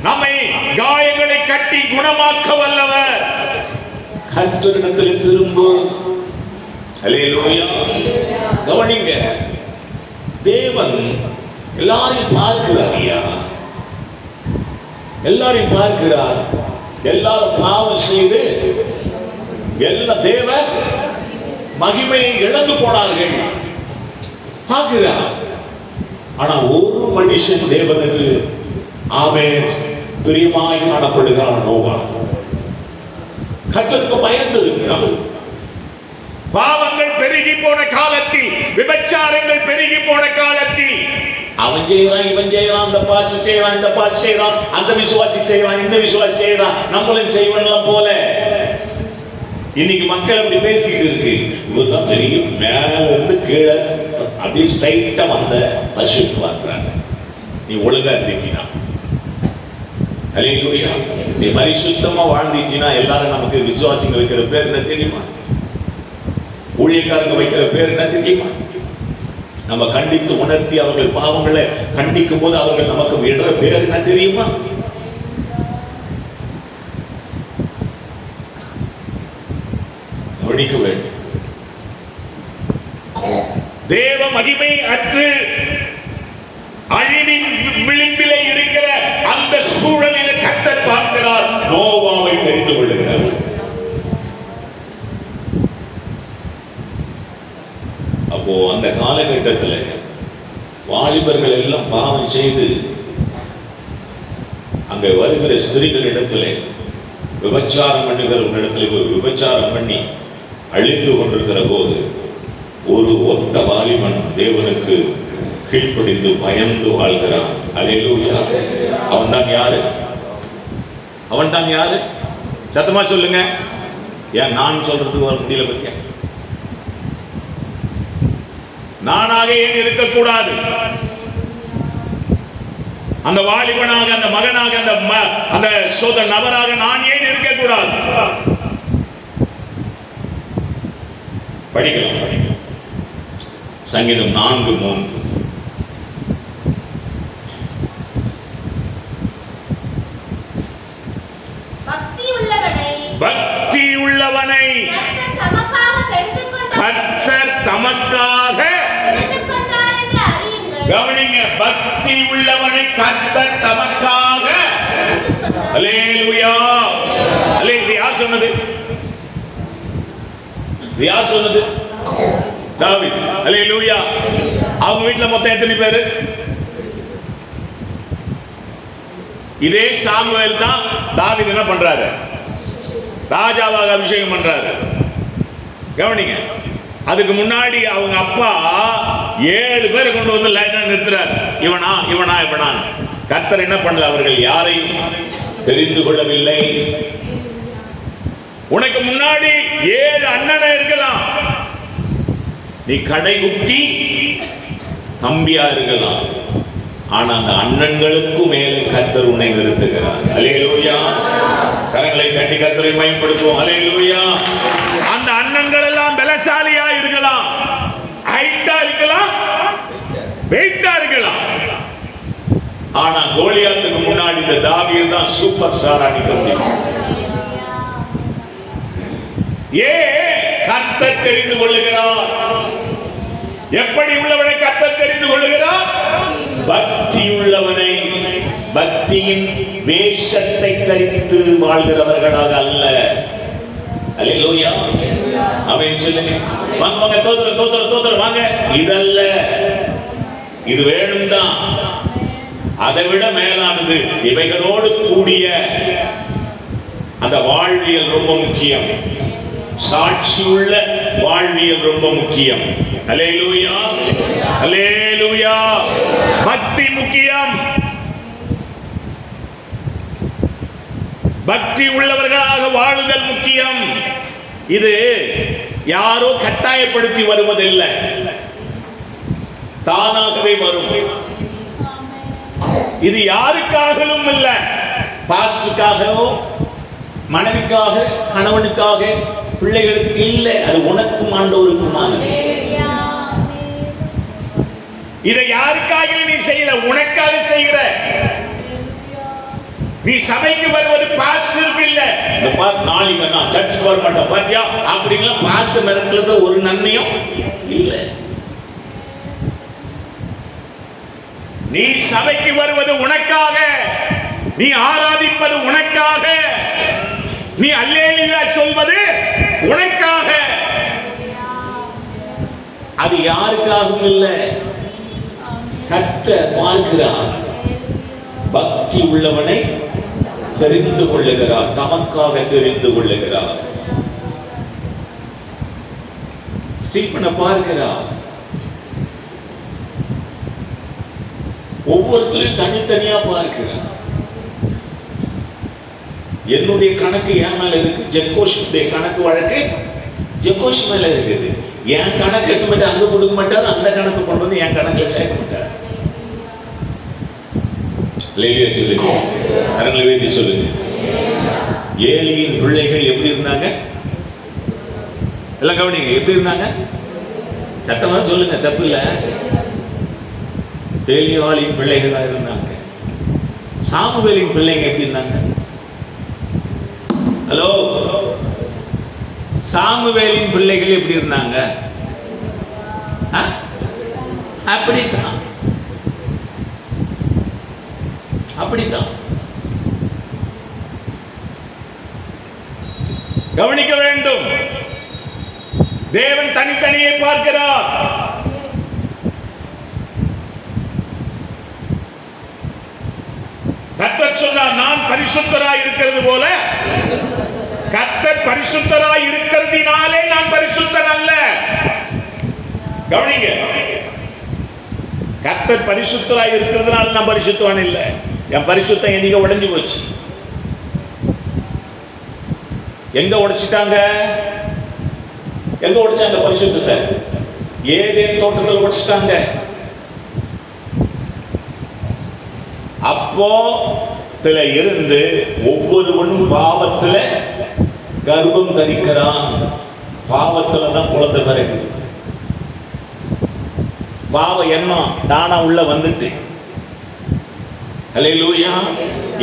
நம்மை காயங்களை கட்டி குணமாக்க வல்லவர். கர்த்தரிடத்திலே திரும்புவோம். அல்லேலூயா. கவனிங்க, தேவன் எல்லாரையும் பார்க்கிறார். எல்லாரையும் பார்க்கிறார். எல்லாரும் பாவம் செய்து எல்லா தேவ மகிமையை இழந்து போனார்கள், பார்க்கிறார். ஆனா ஒரு மனுஷன் தேவனுக்கு ஆமென் பிரியமாய் காணப்படுகிறான். நோவா கர்த்தருக்கு பயந்து இருக்கிறான். பாவங்கள் பெருகி போன காலத்தில், விபச்சாரங்கள் பெருகி போன காலத்தில் அவன் செய்யறான், இவன் செய்யறான், அந்த பாசி செய்யறான், இந்த பாசி செய்யறான், அந்த விசுவாசி செய்யறான், இந்த விசுவாசி செய்யறான், நம்மளும் செய்வனெல்லாம் போல இன்னைக்கு மக்கள் அப்படி பேசிக்கிட்டு இருக்கு. இவர்தான் பெரிய மேல இருந்து கீழே அப்படியே ஸ்ட்ரைட்டா வந்த பரிசுத்தம் வாங்குறாங்க. நீ ஒழுங்கா இருந்துட்டீனா, அல்லேலூயா, நீ பரிசுத்தமா வாழ்ந்துட்டீனா எல்லாரும் நமக்கு விசுவாசிங்க வைக்கிற பேர் என்ன தெரியுமா? ஊழியக்காரங்க வைக்கிற பேர் என்ன தெரியுமா? நம்ம கண்டித்து உணர்த்தி அவர்கள் பாவங்களை கண்டிக்கும் போது அவர்கள் நமக்கு விடுற பேர் என்ன தெரியுமா? கவனிக்க வேண்டும். தேவ மகிமை அற்று அழிவின் விளிம்பிலே இருக்கிற அந்த சூழலில் கர்த்தர் பார்க்கிறார், நோவாவை தெரிந்து கொள்ளுகிறார். அப்போ அந்த காலகட்டத்தில் வாலிபர்கள் எல்லாம் பாவம் செய்து அங்கே வருகிற ஸ்திரீகளிடத்திலே விபச்சாரம் பண்ணுகிறவர்களிடத்தில் விபச்சாரம் பண்ணி அழிந்து கொண்டிருக்கிற போது ஒரு ஒத்த வாலிபன் தேவனுக்கு கீழ்ப்படிந்து பயந்து வாழ்கிறான். அல்லேலூயா. அவன் தான் யாரு? அவன் தான் யாரு? சத்தமா சொல்லுங்க. ஏன் நான் சொல்றதுக்கு வர முடியல? பத்தியா, நானாக ஏன் இருக்கக்கூடாது? அந்த வாலிபனாக, அந்த மகனாக, அந்த சொந்த நபராக நான் ஏன் இருக்கக்கூடாது? படிக்கலாம். சங்கீதம் 4:3. பக்தி உள்ளவனை கர்த்தர் தமக்காக, கவனிங்க, பக்தி உள்ளவனை கர்த்தர் தமக்காக. அல்லேலூயா. இது யார் சொன்னது? யார் சொன்னது? தாவீது. அல்லேலூயா. அவங்க வீட்டுல மொத்தம் எத்தனை பேரு? இதே சாமுவேல் தான் தாவீது என்ன பண்றாரு? ராஜாவாக அபிஷேகம் பண்றாரு. கவனிங்க, அதுக்கு முன்னாடி அவங்க அப்பா 7 பேரை கொண்டு வந்து லைனா நிறுத்துறாரு. இவனா இவனா இவனா. கர்த்தர் என்ன பண்ணல? அவர்கள் யாரையும் தெரிந்து கொள்ளவில்லை. உனக்கு முன்னாடி 7 அண்ணனை இருக்கலாம், நீ கடைகுட்டி தம்பியா இருக்கலாம், ஆனா அந்த அண்ணன்களுக்கு மேலே கர்த்தர் உன்னை நிறுத்துகிறார். அல்லேலூயா. கரங்களை தட்டி கர்த்தரை மகிமைப்படுத்துவோம். அல்லேலூயா. அந்த அண்ணன்கள் எல்லாம் பலசாலியா இருக்கலாம், ஹைட்டா இருக்கலாம், வெயிட்டா இருக்கலாம், ஆனா கோலியாத்துக்கு முன்னாடி இந்த தாவீது தான் சூப்பர் ஸ்டாரா நிக்க முடியும். கர்த்தர் தெரிந்து கொள்ளுகிறார். எப்படி உள்ளவனை கர்த்தர் தெரிந்து கொள்ளுகிறார்? பக்தி உள்ளவனை, பக்தியின் வேஷத்தை தரித்து வாழ்கிறவர்களாக அல்ல. அல்லேலூயா. ஆமென் சொல்லுங்க. வாங்க வாங்க, தோதர் வாங்க. இதல்ல, இது வேணும் தான், அதை விட மேலானது. இவைகளோடு கூடிய அந்த வாழ்வியல் ரொம்ப முக்கியம். சாட்சியுள்ள வாழ்வியல் ரொம்ப முக்கியம். அல்லேலூயா. அல்லேலூயா. பக்தி முக்கியம். பக்தி உள்ளவர்களாக வாழுதல் முக்கியம். இது யாரோ கட்டாயப்படுத்தி வருவதில்லை, தானாகவே வரும். இது யாருக்காகவும் இல்ல, பாஸ்டுக்காகவோ மனைவிக்காக கணவனுக்காக பிள்ளைகளுக்கு இல்லை, அது உனக்கும் ஆண்டவருக்குமானது. இதை யாருக்காக நீ செய்யல, உனக்காக செய்கிற. நீ சபைக்கு வருவது பாஸ்டருக்கு இல்ல. நாளைக்கு நான் சர்ச்சுக்கு வர மாட்டேன் பாத்தியா அப்படிங்களா? பாஸ்டர் மிரட்டல ஒரு நன்மையும் இல்ல. நீ சபைக்கு வருவது உனக்காக, நீ ஆராதிப்பது உனக்காக, நீ அல்லேலூயா சொல்வது உனக்காக. அது யாருக்காகவும் இல்ல, கர்த்தர் பார்க்கிறார். பக்தி உள்ளவனை தெரிந்து கொள்ளுகிறார், தமக்காக தெரிந்து கொள்ளுகிறார். ஸ்டீபனை பார்க்கிறார். ஒவ்வொருத்தரையும் தனித்தனியா பார்க்கிறார். என்னுடைய கணக்கு என் மேல இருக்கு, ஜெக்கோஷுடைய கணக்கு வழக்கு ஜெக்கோஷ் மேல இருக்குது. என் கணக்கு எடுத்து மட்டும் அங்க கொடுக்க மாட்டார், அந்த கணக்கு கொண்டு வந்து என் கணக்குல சேர்க்க மாட்டார். லேலியா சொல்லுங்க, கரங்களை வைத்து சொல்லுங்க. ஏலியின் பிள்ளைகள் எப்படி இருந்தாங்க? எல்லாம் கவனிங்க, எப்படி இருந்தாங்க? சத்தமா சொல்லுங்க, தப்பு இல்ல. ஏலியாளின் பிள்ளைகளா இருந்தாங்க. சாமுவேலின் பிள்ளைங்க எப்படி இருந்தாங்க? ஹலோ, சாமுவேலின் பிள்ளைகள் எப்படி இருந்தாங்க? அப்படித்தான், அப்படித்தான். கவனிக்க வேண்டும். தேவன் தனித்தனியே பார்க்கிறார். கர்த்தர் சொன்னார், நான் பரிசுத்தராய் இருக்கிறது போல கர்த்தர் பரிசுத்தராய் இருக்கிறதினாலே நான் பரிசுத்தன் அல்ல. கவனிங்க, கர்த்தர் பரிசுத்தராய் இருக்கிறதுனால நான் பரிசுத்தவான் இல்ல. என் பரிசுத்தம் என்னைக்கு உடைஞ்சு போச்சு. எங்க உடைச்சிட்டாங்க? எங்க உடைச்சாங்க பரிசுத்தத்தை? ஏதேன் தோட்டத்தில் உடைச்சிட்டாங்க. அப்போ இருந்து ஒவ்வொருவனும் பாவத்துல கர்ப்பம் தரிக்கிறான். பாவத்துல தான் குழந்தை பிறக்குது. பாவ எண்ணம் தானா உள்ள வந்துட்டு. ஹல்லேலூயா.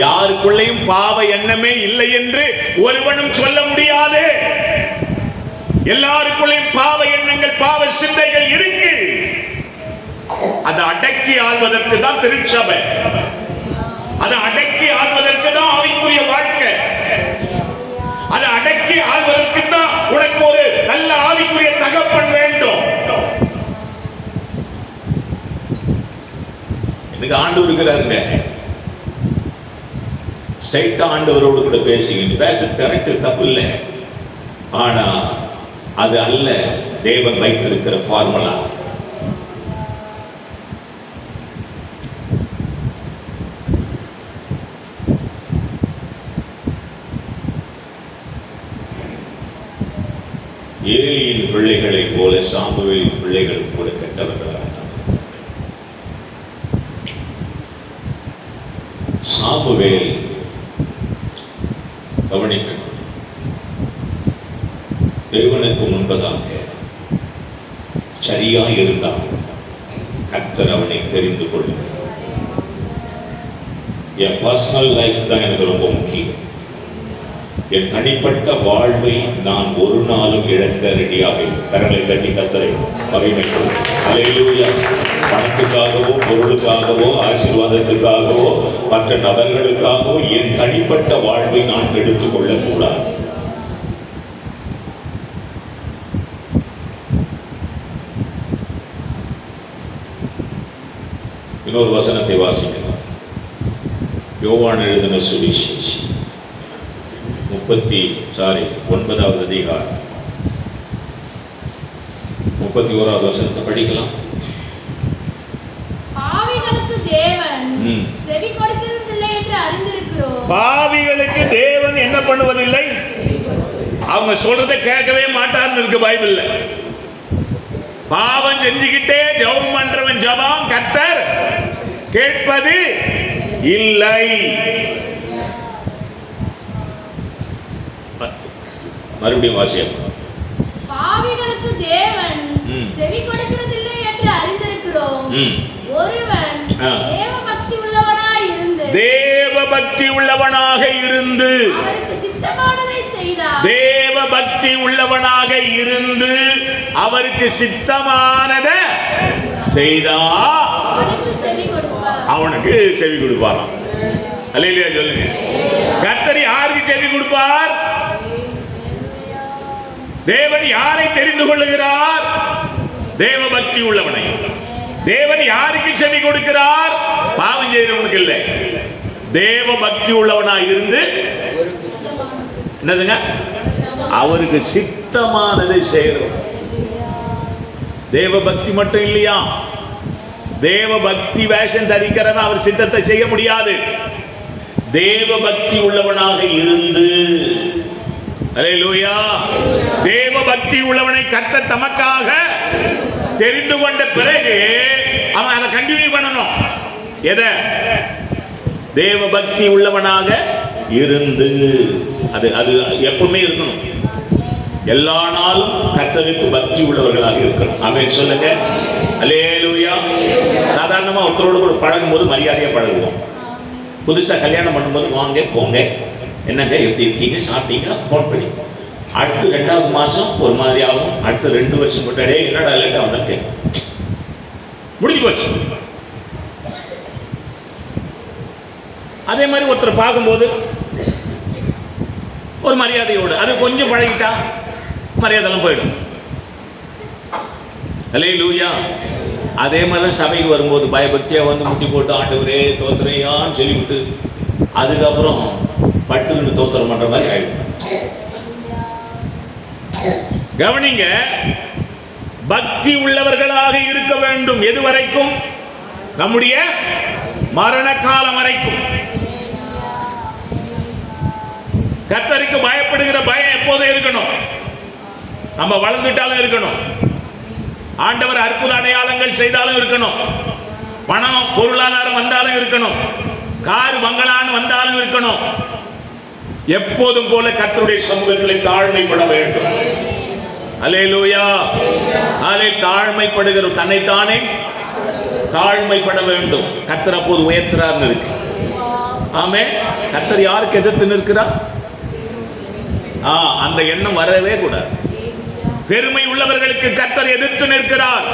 யாருக்குள்ளேயும் பாவ எண்ணமே இல்லை என்று ஒருவனும் சொல்ல முடியாது. எல்லாருக்குள்ளேயும் பாவ எண்ணங்கள், பாவ சிந்தைகள் இருக்கு. அதை அடக்கி ஆள்வதற்கு தான் திருச்சபை. அதை அடக்கி ஆள்வதற்கு தான் ஆவிக்குரிய வாழ்க்கை. அதை அடக்கி ஆள்வதற்கு தான் உனக்கு ஒரு நல்ல ஆவிக்குரிய தகப்பன் வேண்டும். எனக்கு ஆண்டவர் இருக்கிறாருங்க. ஸ்ட்ரைட்டா ஆண்டவரோடு கூட பேச கரெக்ட், தப்பு இல்லை. ஆனா அது அல்ல தேவன் வைத்திருக்கிற ஃபார்முலா. ஏலியின் பிள்ளைகளை போல சாமுவேலின் பிள்ளைகள் கூட கெட்டவர்களாக. சாமுவேல் கவனிக்கணும், தேவனுக்கு முன்பதாக சரியா இருந்தால் கர்த்தர் அவனை தெரிந்து கொள்ளுகிறார். என் பர்சனல் லைஃப் தான் எனக்கு ரொம்ப முக்கியம். என் தனிப்பட்ட வாழ்வை நான் ஒரு நாளும் இழக்க ரெடியாக. கரங்களை தட்டி கர்த்தரை மகிமைக்கும். அல்லேலூயா. பணத்துக்காகவோ பொருளுக்காகவோ ஆசீர்வாதத்துக்காகவோ மற்ற நபர்களுக்காகவோ என் தனிப்பட்ட வாழ்வை நான் எடுத்துக் கொள்ளக்கூடாது. இன்னொரு வசனத்தை வாசிக்கலாம். யோவான் எழுதின சுவிசேஷம் 9வது அதிகாரம் 31வது வசனத்தை படிக்கலாம். பாவிகளுக்கு தேவன் செவி கொடுக்கிறதில்லை என்று அறிந்திருக்கிறோம். பாவிகளுக்கு தேவன் என்ன பண்ணுவதில்லை? அவங்க சொல்றதை கேட்கவே மாட்டார்னு இருக்கு பைபிள்ல. பாவம் செஞ்சுக்கிட்டே ஜெபம் பண்றவன் ஜெபம் கர்த்தர் கேட்பது இல்லை. மறுபடியும் வாசியம். பாவிகளுக்கு தேவன் செவி கொடுக்கிறதில்லை என்று அறிந்திருக்கிறோம். ஒருவன் தேவபக்தி உள்ளவனாக இருந்து அவருக்கு சித்தமானதை செய்தார். தேவபக்தி உள்ளவனாக இருந்து அவருக்கு சித்தமானதை செய்தார். அவனுக்கு செவி கொடுப்பாராம். அல்லேலூயா சொல்லுங்க. கர்த்தர் யாருக்கு செவி கொடுப்பார்? தேவன் யாரை தெரிந்து கொள்ளுகிறார்? தேவபக்தி உள்ளவனை. தேவன் யாருக்கு செவி கொடுக்கிறார்? பாவம் செய்யறவனுக்கு இல்லை. தேவபக்தி உள்ளவனாய் இருந்து என்னதுங்க? அவருக்கு சித்தமானதை செய்யறோம். தேவபக்தி மட்டும் இல்லையா, தேவபக்தி வேஷம் தரிக்கிறவன் அவர் சித்தத்தை செய்ய முடியாது. தேவபக்தி உள்ளவனாக இருந்து, அல்லேலூயா, தேவபக்தி உள்ளவனை கர்த்தர் தமக்காக தெரிந்து கொண்ட பிறகு அவன் அதை கண்டினியூ பண்ணணும். எதை? தேவபக்தி உள்ளவனாக இருந்து. அது அது எப்பவுமே இருக்கணும். எல்லா நாளும் கர்த்தருக்கு பக்தி உள்ளவர்களாக இருக்கணும். ஆமென் சொல்லுங்க. அல்லேலூயா. சாதாரணமா ஒருத்தரோடு கூட பழகும் போது மரியாதையா பழகுவோம். புதுசா கல்யாணம் பண்ணும்போது வாங்க போங்க, என்னங்க எப்படி இருக்கீங்க, சாப்பிட்டீங்க, ஃபோன் பண்ணி. அடுத்து 2வது மாசம் ஒரு மாதிரி ஆகும். அடுத்து 2 வருஷம் போட்டாடே என்னடா லேட்டா வந்திருக்கேன், முடிஞ்சு போச்சு. அதே மாதிரி ஒருத்தர் பார்க்கும்போது ஒரு மரியாதையோடு அது கொஞ்சம் பழகிட்டா மரியாதைலாம் போயிடும். அல்லேலூயா. அதே மாதிரி சபைக்கு வரும்போது பயபக்தியா வந்து முட்டி போட்டு ஆண்டவரே தோத்திரையான்னு சொல்லிவிட்டு அதுக்கப்புறம் பட்டுன்னு தோத்திரம் பண்ற மாதிரி ஆயிடும். கவனிங்க, பக்தி உள்ளவர்களாக இருக்க வேண்டும். எது வரைக்கும்? நம்முடைய மரண காலம் வரைக்கும். கர்த்தருக்கு பயப்படுகிற பயம் எப்போதும் இருக்கணும். நம்ம வளர்ந்துட்டாலும் இருக்கணும். ஆண்டவர் அற்புத அடையாளங்கள் செய்தாலும் இருக்கணும். பணம் பொருளாதாரம் வந்தாலும் இருக்கணும். கார் பங்களான்னு வந்தாலும் இருக்கணும். எப்போதும் போல கர்த்தருடைய சமூகத்தில் தாழ்மைப்பட வேண்டும். அல்லேலூயா. ஆலே தாழ்மைப்படுகிற தன்னைத்தானே தாழ்மைப்பட வேண்டும். கர்த்தர் அப்போது உயர்த்துறார்னு இருக்கு. ஆமே. கர்த்தர் யாருக்கு எதிர்த்து நிற்கிறார்? அந்த எண்ணம் வரவே கூடாது. பெருமை உள்ளவர்களுக்கு கர்த்தர் எதிர்த்து நிற்கிறார்.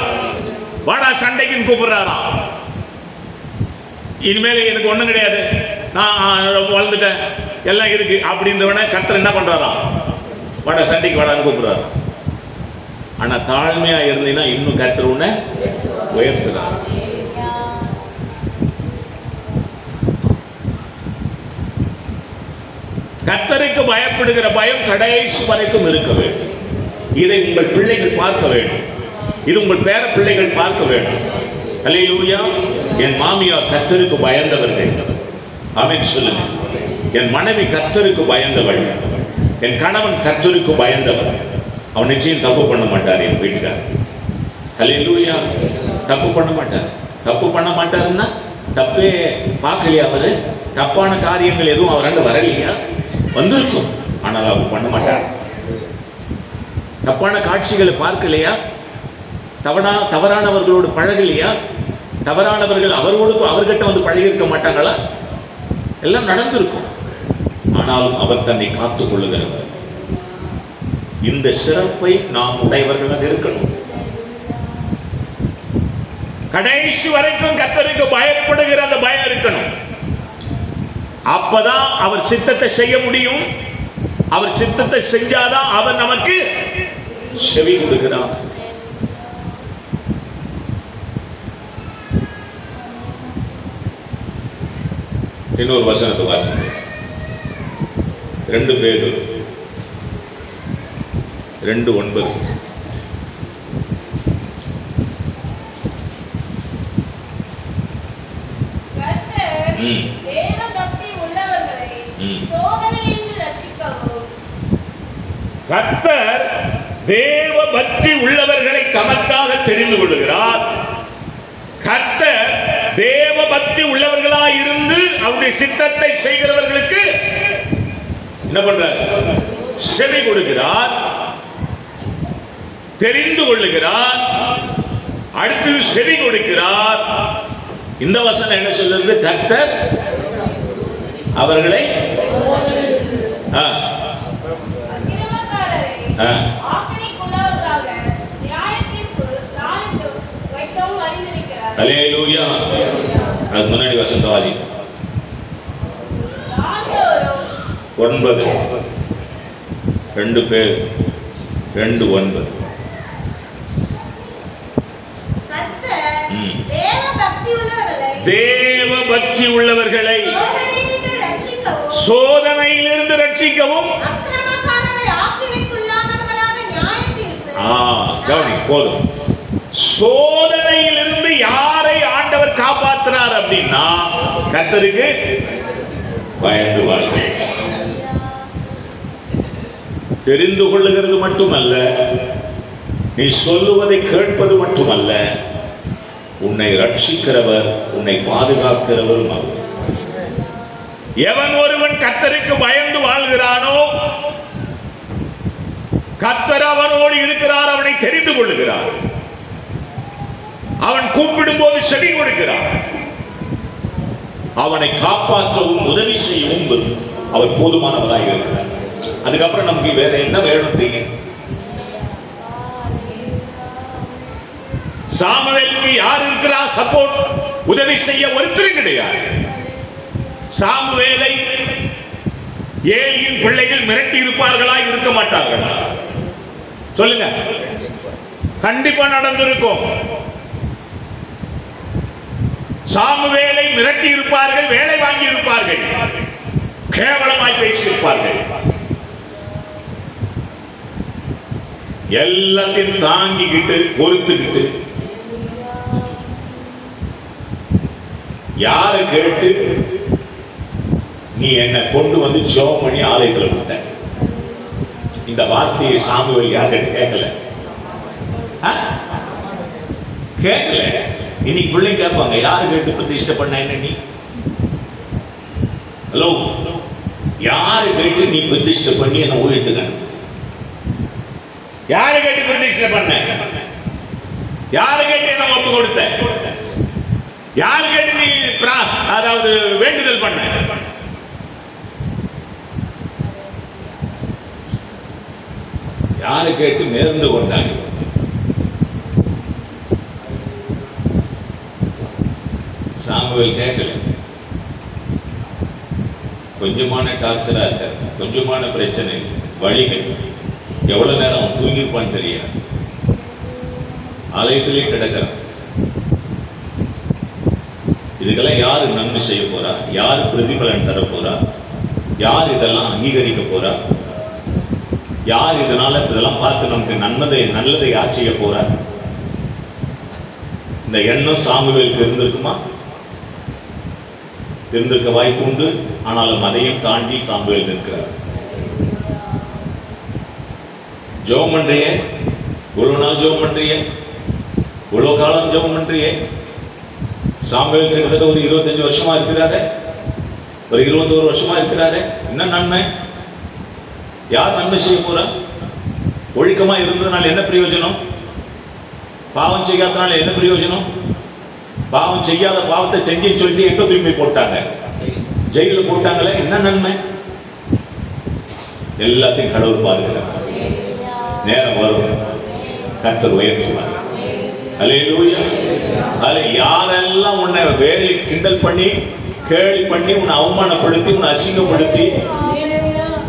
வாடா சண்டைக்கு கூப்பிடுறாராம். இனிமேல் எனக்கு ஒண்ணும் கிடையாது, நான் வளர்ந்துட்டேன், எல்லாம் இருக்கு அப்படின்றவன கர்த்தர் என்ன பண்றாராம்? வாடா சண்டைக்கு வாடான்னு கூப்பிடுறாரு. ஆனா தாழ்மையா இருந்தீங்கன்னா இன்னும் கர்த்தர் உன்னை உயர்த்துறார். கர்த்தருக்கு பயப்படுகிற பயம் கடைசி வரைக்கும் இருக்க வேண்டும். இதை உங்கள் பிள்ளைகள் பார்க்க வேண்டும். இது உங்கள் பேர பிள்ளைகள் பார்க்க வேண்டும். அல்லேலூயா. என் மாமியார் கர்த்தருக்கு பயந்தவர்கள். ஆமென் சொல்லுங்க. என் மனைவி கர்த்தருக்கு பயந்தவள். என் கணவன் கர்த்தருக்கு பயந்தவர். அவன் நிச்சயம் தப்பு பண்ண மாட்டார். என் வீட்டுக்காரர் அல்லேலூயா. தப்பு பண்ண மாட்டார். தப்பு பண்ண மாட்டாருன்னா தப்பே பார்க்கலையா? அவரு தப்பான காரியங்கள் எதுவும் அவராண்டு வரலையா? வந்திருக்கும், ஆனால் அவர் பண்ண மாட்டார். தப்பான காட்சிகளை பார்க்கலையா? தவறானவர்களோடு பழகலையா? தவறானவர்கள் அவர்கிட்ட வந்து பழகிருக்க மாட்டாங்களா? எல்லாம் நடந்திருக்கும். ஆனாலும் அவர் தன்னை காத்துக் கொள்ளுகிறவர். இந்த சிறப்பை நாம் உடையவர்களாக இருக்கணும். கடைசி வரைக்கும் கர்த்தருக்கு பயப்படுகிற அந்த பயம் இருக்கணும். அப்பதான் அவர் சித்தத்தை செய்ய முடியும். அவர் சித்தத்தை செஞ்சாதான் அவர் நமக்கு செவி கொடுக்கிறார். இன்னொரு வசனத்தை வாசிங்க. 2 பேதுரு 2:9. கர்த்தர் தேவ பக்தி உள்ளவர்களை தமக்காக தெரிந்து கொள்கிறார். கர்த்தர் தேவ பக்தி உள்ளவர்களாய் இருந்து அவருடைய சித்தத்தை செய்கிறவர்களுக்கு என்ன பண்றார்? செவி கொடுக்கிறார், தெரிந்து கொள்ளுகிறார், அடுத்து செவி கொடுக்கிறார். இந்த வசனம் என்ன சொல்றது? கர்த்தர் அவர்களை அல்லேலூயா. அதுக்கு முன்னாடி வசந்தவாதி 9 2 பேர் 2:9. தேவ பக்தி உள்ளவர்களை சோதனையிலிருந்து ரட்சிக்கவும். கவனி, போதும். சோதனையிலிருந்து யாரை ஆண்டவர் காப்பாற்றினார் அப்படின்னா கர்த்தருக்கு பயந்து வாழ்க. தெரிந்து கொள்ளுகிறது மட்டுமல்ல, நீ சொல்லுவதை கேட்பது மட்டுமல்ல, உன்னை ரட்சிக்கிறவர், உன்னை பாதுகாக்கிறவரும் அவர். எவன் ஒருவன் கர்த்தருக்கு பயந்து வாழ்கிறானோ கர்த்தர் அவனோடு இருக்கிறார், அவனை தெரிந்து கொள்ளுகிறார், அவன் கூப்பிடும் போது செவி கொடுக்கிறார், அவனை காப்பாற்றவும் உதவி செய்யவும் அவர் போதுமானவராக இருக்கிறார். அதுக்கப்புறம் நமக்கு வேற என்ன வேணும்? சாமுவேலுக்கு யார் இருக்கிறா? சப்போர்ட், உதவி செய்ய ஒருத்தரும் கிடையாது. சாமுவேலை ஏலியின் பிள்ளைகள் மிரட்டி இருப்பார்களா? இருக்க மாட்டார்களா? சொல்லுங்க. கண்டிப்பா நடந்திருக்கும். சாமுவேலை மிரட்டி இருப்பார்கள், வேலை வாங்கி இருப்பார்கள். கேவலமாய் பேசியிருப்பார்கள். எல்லாத்தையும் தாங்கிக்கிட்டு பொறுத்துக்கிட்டு யாரை கேட்டு நீ என்னை கொண்டு வந்து ஜெபம் பண்ணி ஆலயத்தில் விட்ட? இந்த வார்த்தையை சாமுவேல் யார்கிட்ட கேட்கல, கேட்கல. இன்னைக்கு பிள்ளை கேட்பாங்க, யாரு கேட்டு பிரதிஷ்டை பண்ண என்ன நீ? ஹலோ, யாரு கேட்டு நீ பிரதிஷ்டை பண்ணி என்ன உயர்த்துக்கணும்? யாரு கேட்டு பிரதிஷ்டை பண்ண? யாரு கேட்டு என்ன ஒப்பு கொடுத்த? யாரு கேட்டு நீ அதாவது வேண்டுதல் பண்ண? யாரு கேட்டு நேர்ந்து கொண்டாங்க? சாமுவேல் கேட்கல. கொஞ்சமான டார்ச்சரா இருக்க, கொஞ்சமான பிரச்சனை, வழிகள், எவ்வளவு நேரம் அவன் தூங்கிருப்பான்னு தெரியாது. ஆலயத்திலே கிடக்கிறான். இதுக்கெல்லாம் யாரு நன்மை செய்ய போறா? யாரு பிரதிபலன் தர போறா? யார் இதெல்லாம் அங்கீகரிக்க போறா? யார் இதெல்லாம் பார்த்து நமக்கு நல்லதை ஆட்சிய போறா? இந்த எண்ணம் சாமுவேலுக்கு இருந்திருக்குமா? இருந்திருக்க வாய்ப்பு உண்டு. ஆனாலும் அதையும் தாண்டி சாமுவேல் நிற்கிறார். ஜெபம் பண்றிய, இவ்வளவு நாள் ஜெபம் பண்றிய, இவ்வளவு காலம் ஜெபம் பண்றிய. சாமுவேல் கிட்டத்தட்ட ஒரு 25 வருஷமா இருக்கிறாரு, ஒரு 21 வருஷமா இருக்கிறாரு. என்ன நன்மை? யார் நன்மை செய்ய போறா? ஒழுக்கமா இருந்ததுனால என்ன பிரயோஜனம்? பாவம் செய்யாதனால என்ன பிரயோஜனம்? பாவம் செய்யாத பாவத்தை செஞ்சுன்னு சொல்லி எங்க தூய்மை போட்டாங்க? ஜெயில போட்டாங்களே, என்ன நன்மை? எல்லாத்தையும் கடவுள் பார்க்கிறார். நேரம் வரும், கர்த்தர் உயர்த்துவார். அல்லேலூயா. அதுல யாரெல்லாம் உன்னை வேலை கிண்டல் பண்ணி கேலி பண்ணி உன்னை அவமானப்படுத்தி உன்னை அசிங்கப்படுத்தி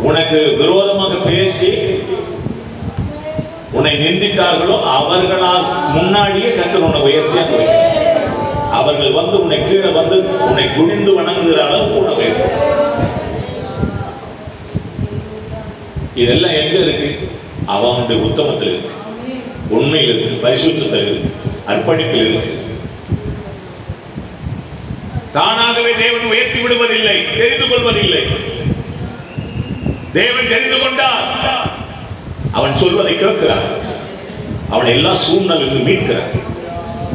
உனக்கு விரோதமாக பேசி உன்னை நிந்தித்தார்களோ அவர்களால் முன்னாடியே கர்த்தர் உன்னை உயர்த்தி அவர்கள் வந்து உன்னை கீழே வந்து உன்னை குனிந்து வணங்குகிற அளவுக்கு உன்னை உயர்த்தி. இதெல்லாம் எங்க இருக்கு? அவனுடைய உத்தமத்தில் இருக்கு, உண்மையில் இருக்கு, பரிசுத்தத்தில் இருக்கு, அர்ப்பணிப்பில் இருக்கு. தானாகவே தேவன் உயர்த்தி விடுவதில்லை, தெரிந்து கொள்வதில்லை. தேவன் தெரிந்து கொண்டார், அவன் சொல்வதை கேட்கிறார், அவன் எல்லா சூழ்நிலையிலிருந்து மீட்கிறார்,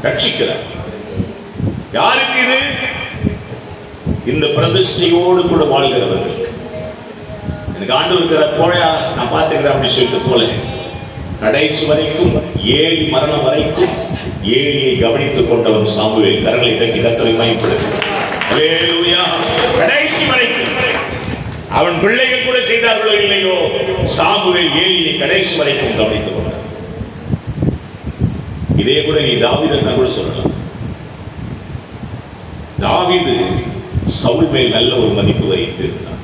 ரட்சிக்கிறார். யாருக்கு இது? இந்த பிரதிஷ்டையோடு கூட வாழ்கிறவர்கள். எனக்கு ஆண்டு இருக்கிற போயா நான் பார்த்துக்கிறேன் அப்படின்னு சொல்லிட்டு போல கடைசி வரைக்கும் ஏழி மரணம் வரைக்கும் ஏழியை கவனித்துக் கொண்டவன் சாமுவேல். கரங்களை தட்டி கர்த்தரை மகிமைப்படுத்துகிறார். அல்லேலூயா. கடைசி வரைக்கும் அவன் பிள்ளைகள் கூட செய்தார்களோ இல்லையோ, சாமுவேல் ஏலியை கடைசி வரைக்கும் கவனித்துக் கொண்டார். இதே கூட நீ தாவீதை கூட சொல்லலாம். தாவீது சவுல் மேல் நல்ல ஒரு மதிப்பு வைத்திருந்தார்.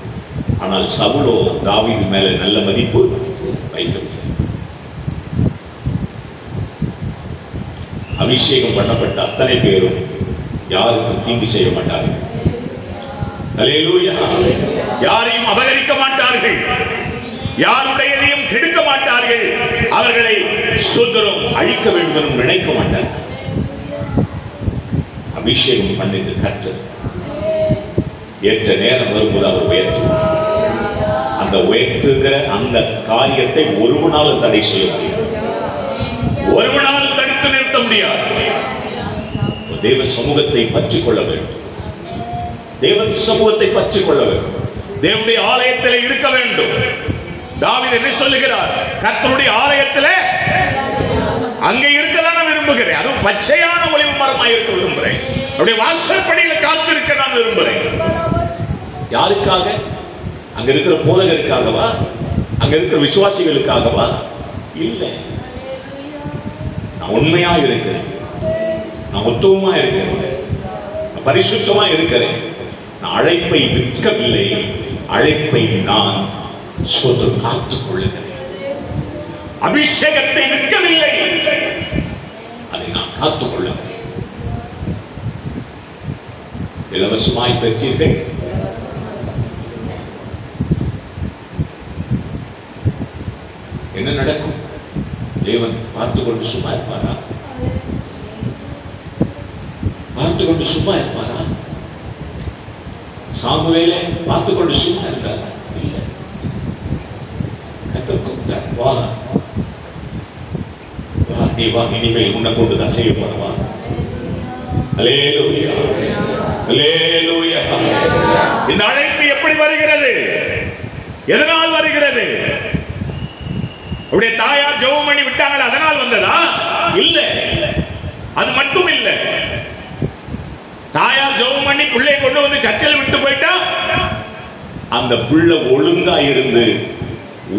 ஆனால் சவுலோ தாவீது மேல நல்ல மதிப்பு வைக்கவில்லை. அபிஷேகம் பண்ணப்பட்ட அத்தனை பேரும் யாருக்கும் தீங்கு செய்ய மாட்டார்கள். அல்லேலூயா. யாரையும் அபகரிக்க மாட்டார்கள், யாருடையதையும் கெடுக்க மாட்டார்கள், அவர்களை சுதந்திரம் அழிக்க வேண்டும் என்று நினைக்க மாட்டார்கள். அபிஷேகம் பண்ணிட்டு கர்த்தர் ஏற்ற நேரம் வரும்போது அவர் உயர்த்துவார். அந்த உயர்த்துகிற அந்த காரியத்தை ஒருவனாலும் தடை செய்ய முடியாது, ஒருவனாலும் தடுத்து நிறுத்த முடியாது. தேவ சமூகத்தை பற்றிக் கொள்ள வேண்டும், தேவ சமூகத்தை பற்றிக் கொள்ள வேண்டும், தேவனுடைய ஆலயத்தில் இருக்க வேண்டும். தாவீது என்ன சொல்லுகிறார்? கர்த்தருடைய ஆலயத்தில் அங்கே இருக்கதான் நான் விரும்புகிறேன், அதுவும் பச்சையான ஒலிவு மரமாய் இருக்க விரும்புகிறேன், அப்படியே வாசற்படியில் காத்திருக்க நான் விரும்புகிறேன். யாருக்காக? அங்க இருக்கிற போதகருக்காகவா? அங்க இருக்கிற விசுவாசிகளுக்காகவா? இல்லை. நான் உண்மையா இருக்கிறேன், நான் உத்தமமா இருக்கிறேன், பரிசுத்தமா இருக்கிறேன். நான் அழைப்பை விற்கவில்லை, அழைப்பை நான் காத்துக் கொள்ளுகிறேன். அபிஷேகத்தை விற்கவில்லை, அதை நான் காத்துக் கொள்ளுகிறேன். இலவசமாய் பெற்றீர்கள், என்ன நடக்கும்? தேவன் பார்த்து கொண்டு சும்மா இருப்பாரா? பார்த்து கொண்டு சும்மா இருப்பாரா? சாமுவேலை பார்த்து கொண்டு சும்மா இருந்தாரா? இல்ல. கர்த்தர் கூப்பிட்டார், வா வா, நீ வா, இனிமேல் உன்னை கொண்டு நான் செய்ய போறவா. அல்லேலூயா, அல்லேலூயா. இந்த அழைப்பு எப்படி வருகிறது? எதனால் வருகிறது? அவருடைய தாயார் ஜெபம் பண்ணி விட்டாங்களா, அதனால் வந்ததா? இல்ல. அது மட்டும் இல்ல. தாயார் ஜெபம் பண்ணி பிள்ளை கொண்டு வந்து சர்ச்சில் விட்டு போயிட்டா, அந்த பிள்ளை ஒழுங்கா இருந்து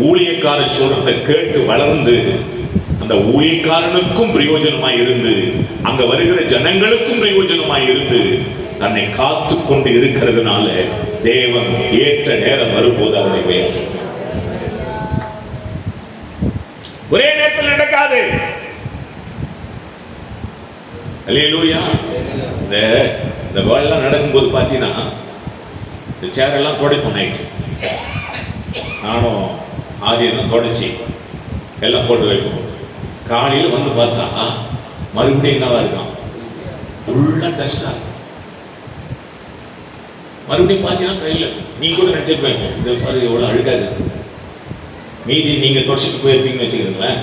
ஊழியக்காரன் சொல்றதை கேட்டு வளர்ந்து அந்த ஊழியக்காரனுக்கும் பிரயோஜனமாய் இருந்து அங்க வருகிற ஜனங்களுக்கும் பிரயோஜனமாய் இருந்து தன்னை காத்து கொண்டு இருக்கிறதுனால தேவன் ஏற்ற நேரம் வரும்போது அவனை உயர்த்தும். ஒரே நேரத்தில் நடக்காது. அல்லேலூயா. இந்த வேலைலாம் நடக்கும்போது பார்த்தீங்கன்னா இந்த சேரெல்லாம் துடைப்போம். நைட்டு நானும் ஆதியெல்லாம் துடைச்சி எல்லாம் போட்டு வைப்போம். காலையில் வந்து பார்த்தா மறுபடியும் என்னவா இருக்கான்? ஃபுல்லா டஸ்டா இருக்கும். மறுபடியும் பார்த்தீங்கன்னா கையில் நீங்க கூட நினைச்சிருப்பீங்க, இந்த மாதிரி எவ்வளோ அழுக்கா இருக்கு. மீதி நீங்க தொடச்சிட்டு போயிருப்பீங்கன்னு வச்சுக்கிறீங்களேன்.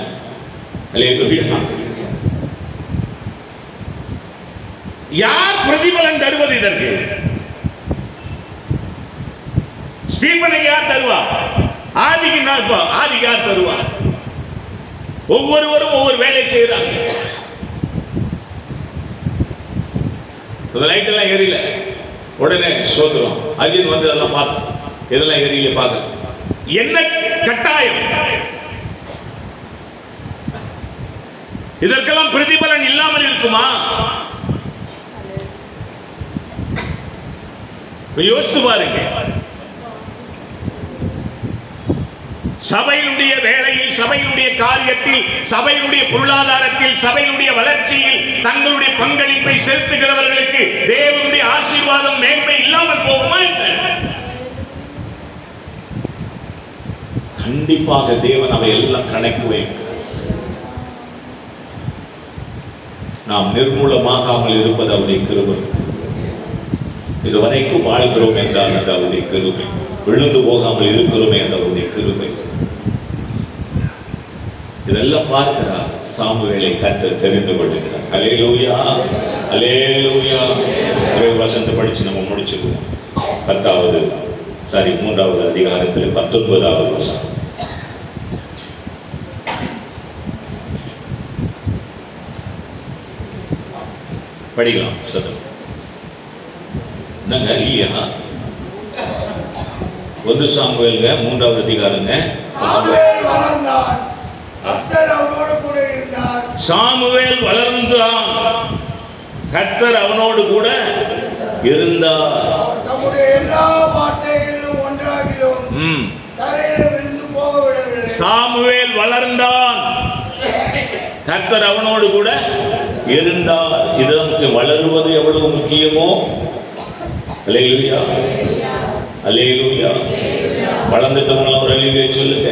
அல்லேலூயா. யார் பிரதிபலன் தருவது இதற்கு? ஸ்டீபனை யார் தருவா? ஆதிக்கு ஆதிக்கு யார் தருவா? ஒவ்வொருவரும் ஒவ்வொரு வேலை செய்யறாங்க. லைட் எல்லாம் எரியல, உடனே சோதரம் அஜின் வந்து அதெல்லாம் பார்த்து இதெல்லாம் எரியல பார்க்க என்ன கட்டாயம்? இதற்கெல்லாம் பிரதிபலன் இல்லாமல் இருக்குமா? யோசித்து பாருங்க. சபையினுடைய வேளையில், சபையினுடைய காரியத்தில், சபையினுடைய பொருளாதாரத்தில், சபையினுடைய வளர்ச்சியில் தங்களுடைய பங்களிப்பை செலுத்துகிறவர்களுக்கு தேவனுடைய ஆசீர்வாதம் மேன்மை இல்லாமல் போகுமா? கண்டிப்பாக தேவன் அவை எல்லாம் கணக்கு வைக்கிறார். நாம் நிர்மூலமாகாமல் இருப்பது அவருடைய கிருபை. இதுவரைக்கும் வாழ்கிறோம் என்றால் அது அவருடைய கிருபை. விழுந்து போகாமல் இருக்கிறோமே அது அவருடைய கிருபை. இதெல்லாம் பார்க்கிறார். சாமுவேலை கர்த்தர் தெரிந்து கொள்கிறார். அல்லேலூயா, அல்லேலூயா. வசனத்தை படிச்சு நம்ம முடிச்சுக்குவோம். 3வது அதிகாரத்தில் 19வது வசனம் படிக்கலாம். சதம் என்னங்க இல்லையா? 1 சாமுவேல் 3வது அதிகாரங்க. சாமுவேல் வளர்ந்தான், கர்த்தர் அவனோடு கூட இருந்தார். சாமுவேல் வளர்ந்தான், கர்த்தர் அவனோடு கூட இருந்தார். இது வளருவது எவ்வளவு முக்கியமோ. அல்லேலூயா, அல்லேலூயா. வளர்ந்துட்டவங்களும் ஒரு அல்லேலூயா சொல்லுங்க.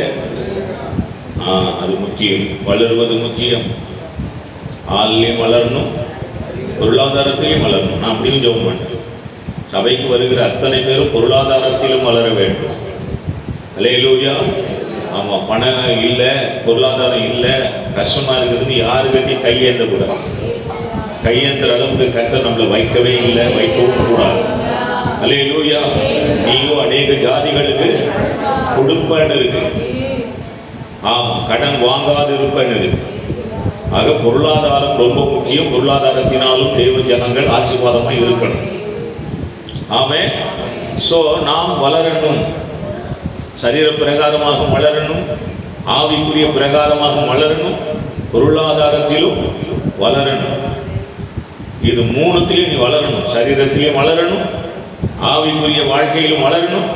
அது முக்கியம். வளருவது முக்கியம். ஆள்லையும் வளரணும், பொருளாதாரத்திலையும் வளரணும். நான் அப்படியும் ஜெபம் பண்ணேன். சபைக்கு வருகிற அத்தனை பேரும் பொருளாதாரத்திலும் வளர வேண்டும். அல்லேலூயா. ஆமா, பணம் இல்லை, பொருளாதாரம் இல்லை, கஷ்டமா இருக்குதுன்னு யாருக்கிட்டே கையேந்த கூடாது. கையேந்திர அளவுக்கு கர்த்தர் நம்மளை வைக்கவே இல்லை, வைக்கவும் கூடாது. அல்லேலூயா. நீயும் அநேக ஜாதிகளுக்கு கொடுப்பேன்னு இருக்கு. ஆமா, கடன் வாங்காது இருப்பேன்னு இருக்கு. ஆக பொருளாதாரம் ரொம்ப முக்கியம். பொருளாதாரத்தினாலும் தேவ ஜனங்கள் ஆசீர்வாதமா இருக்கணும். ஆமென். சோ நாம் வளரணும். சரீர பிரகாரமாக வளரணும், ஆவிக்குரிய பிரகாரமாக வளரணும், பொருளாதாரத்திலும் வளரணும். இது மூணுத்திலையும் நீ வளரணும். சரீரத்திலையும் வளரணும், ஆவிக்குரிய வாழ்க்கையிலும் வளரணும்,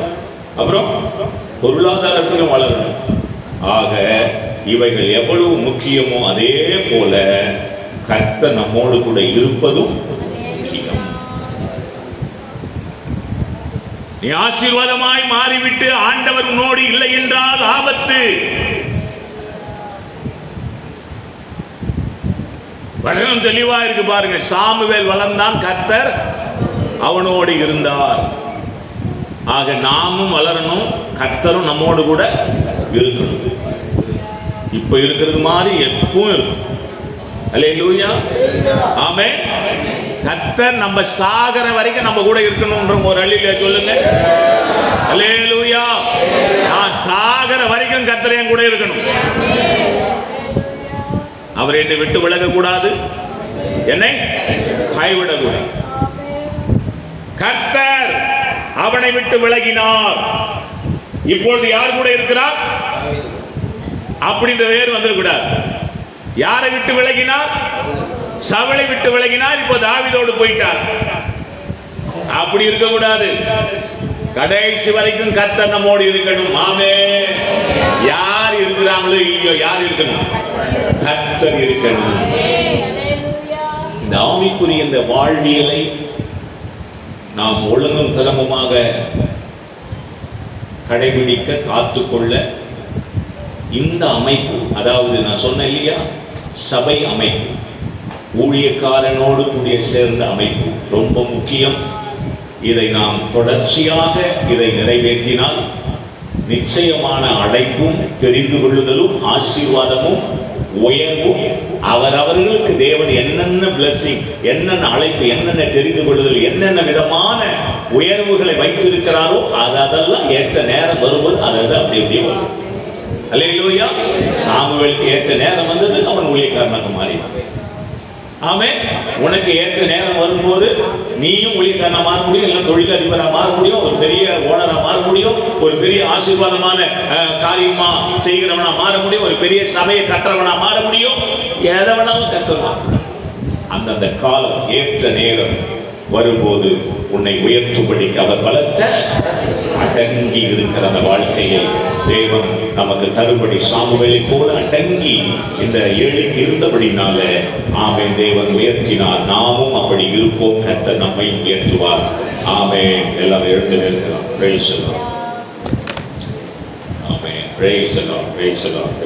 அப்புறம் பொருளாதாரத்திலும் வளரணும். ஆக இவைகள் எவ்வளவு முக்கியமோ அதே போல கர்த்தர் நம்மோடு கூட இருப்பதும் முக்கியம். நீ ஆசீர்வாதமாய் மாறிவிட்டு ஆண்டவர் உன்னோடு இல்லை என்றால் ஆபத்து. வசனம் தெளிவா இருக்கு பாருங்க. சாமுவேல் வளர்ந்தான், கர்த்தர் அவனோடு இருந்தார். ஆக நாமும் வளரணும், கர்த்தரும் நம்மோடு கூட இருக்கணும். இப்ப இருக்கிறது மாதிரி எப்பவும் இருக்கும். அல்லேலூயா, ஆமென். கர்த்தர் நம்ம சாகர வரைக்கும் நம்ம கூட இருக்கணும்ன்ற ஒரு அல்லேலூயா சொல்லுங்க. அல்லேலூயா. நான் சாகர வரைக்கும் கர்த்தர் என் கூட இருக்கணும். அவர் என்னை விட்டு விலக கூடாது, என்னை கைவிடக்கூடாது. கர்த்தர் அவனை விட்டு விலகினார். இப்பொழுது யார் கூட இருக்கிறார் அப்படின்ற வேறு வந்துடக்கூடாது. யாரை விட்டு விலகினார்? சவுலை விட்டு விலகினார். இப்போ தாவீதோடு போயிட்டார். அப்படி இருக்கக்கூடாது. கடைசி வரைக்கும் கர்த்தர் நம்மோடு இருக்கணும். ஆமென். யார் இருக்கிறாங்களோ இல்லையோ, யார் இருக்கணும்? கர்த்தர் இருக்கணும். இந்த ஆவிக்குரிய இந்த வாழ்வியலை நாம் ஒழுங்கும் தரமுமாக கடைபிடிக்க, காத்துக்கொள்ள இந்த அமைப்பு, அதாவது நான் சொன்னேன் இல்லையா, சபை அமைப்பு, ஊழியக்காரனோடு கூடிய சேர்ந்த அமைப்பு ரொம்ப முக்கியம். இதை நாம் தொடர்ச்சியாக இதை நிறைவேற்றினால் நிச்சயமான அழைப்பும் தெரிந்து கொள்ளுதலும் ஆசீர்வாதமும் உயர்வும், அவரவர்களுக்கு தேவன் என்னென்ன பிளஸிங், என்னென்ன அழைப்பு, என்னென்ன தெரிந்து கொள்ளுதல், என்னென்ன விதமான உயர்வுகளை வைத்திருக்கிறாரோ அதெல்லாம் ஏற்ற நேரம் வரும்போது அதை அப்படி அப்படியே வரும். அல்லேலூயா. சாமுவேலுக்கு ஏற்ற நேரம் வந்தது, அவன் ஊழியக்காரனாக மாறினான். ஆமென். உனக்கு ஏற்ற நேரம் வரும்போது நீயும் ஊழியக்காரனா மாற முடியும், இல்லை தொழிலதிபரா மாற முடியும், ஒரு பெரிய ஓனரா மாற முடியும், ஒரு பெரிய ஆசீர்வாதமான காரியமா செய்கிறவனா மாற முடியும், ஒரு பெரிய சபையை கட்டுறவனா மாற முடியும். எதை வேணாலும் கற்றுக்கலாம். அந்தந்த காலம் ஏற்ற நேரம் வரும்போது உன்னை உயர்த்தும்படிக்கு அவர் பலத்த அடங்கி இருக்கிற அந்த வாழ்க்கையை தேவன் நமக்கு தரும்படி சாமுவேலை போல அடங்கி இந்த ஏழைக்கு இருந்தபடினால ஆமென், தேவன் உயர்த்தினார். நாமும் அப்படி இருப்போம். கர்த்தர் நம்மை உயர்த்துவார். ஆமென். எல்லாரும் எழுந்து நிற்கலாம். Praise the Lord. Amen. Praise the Lord. Praise the Lord.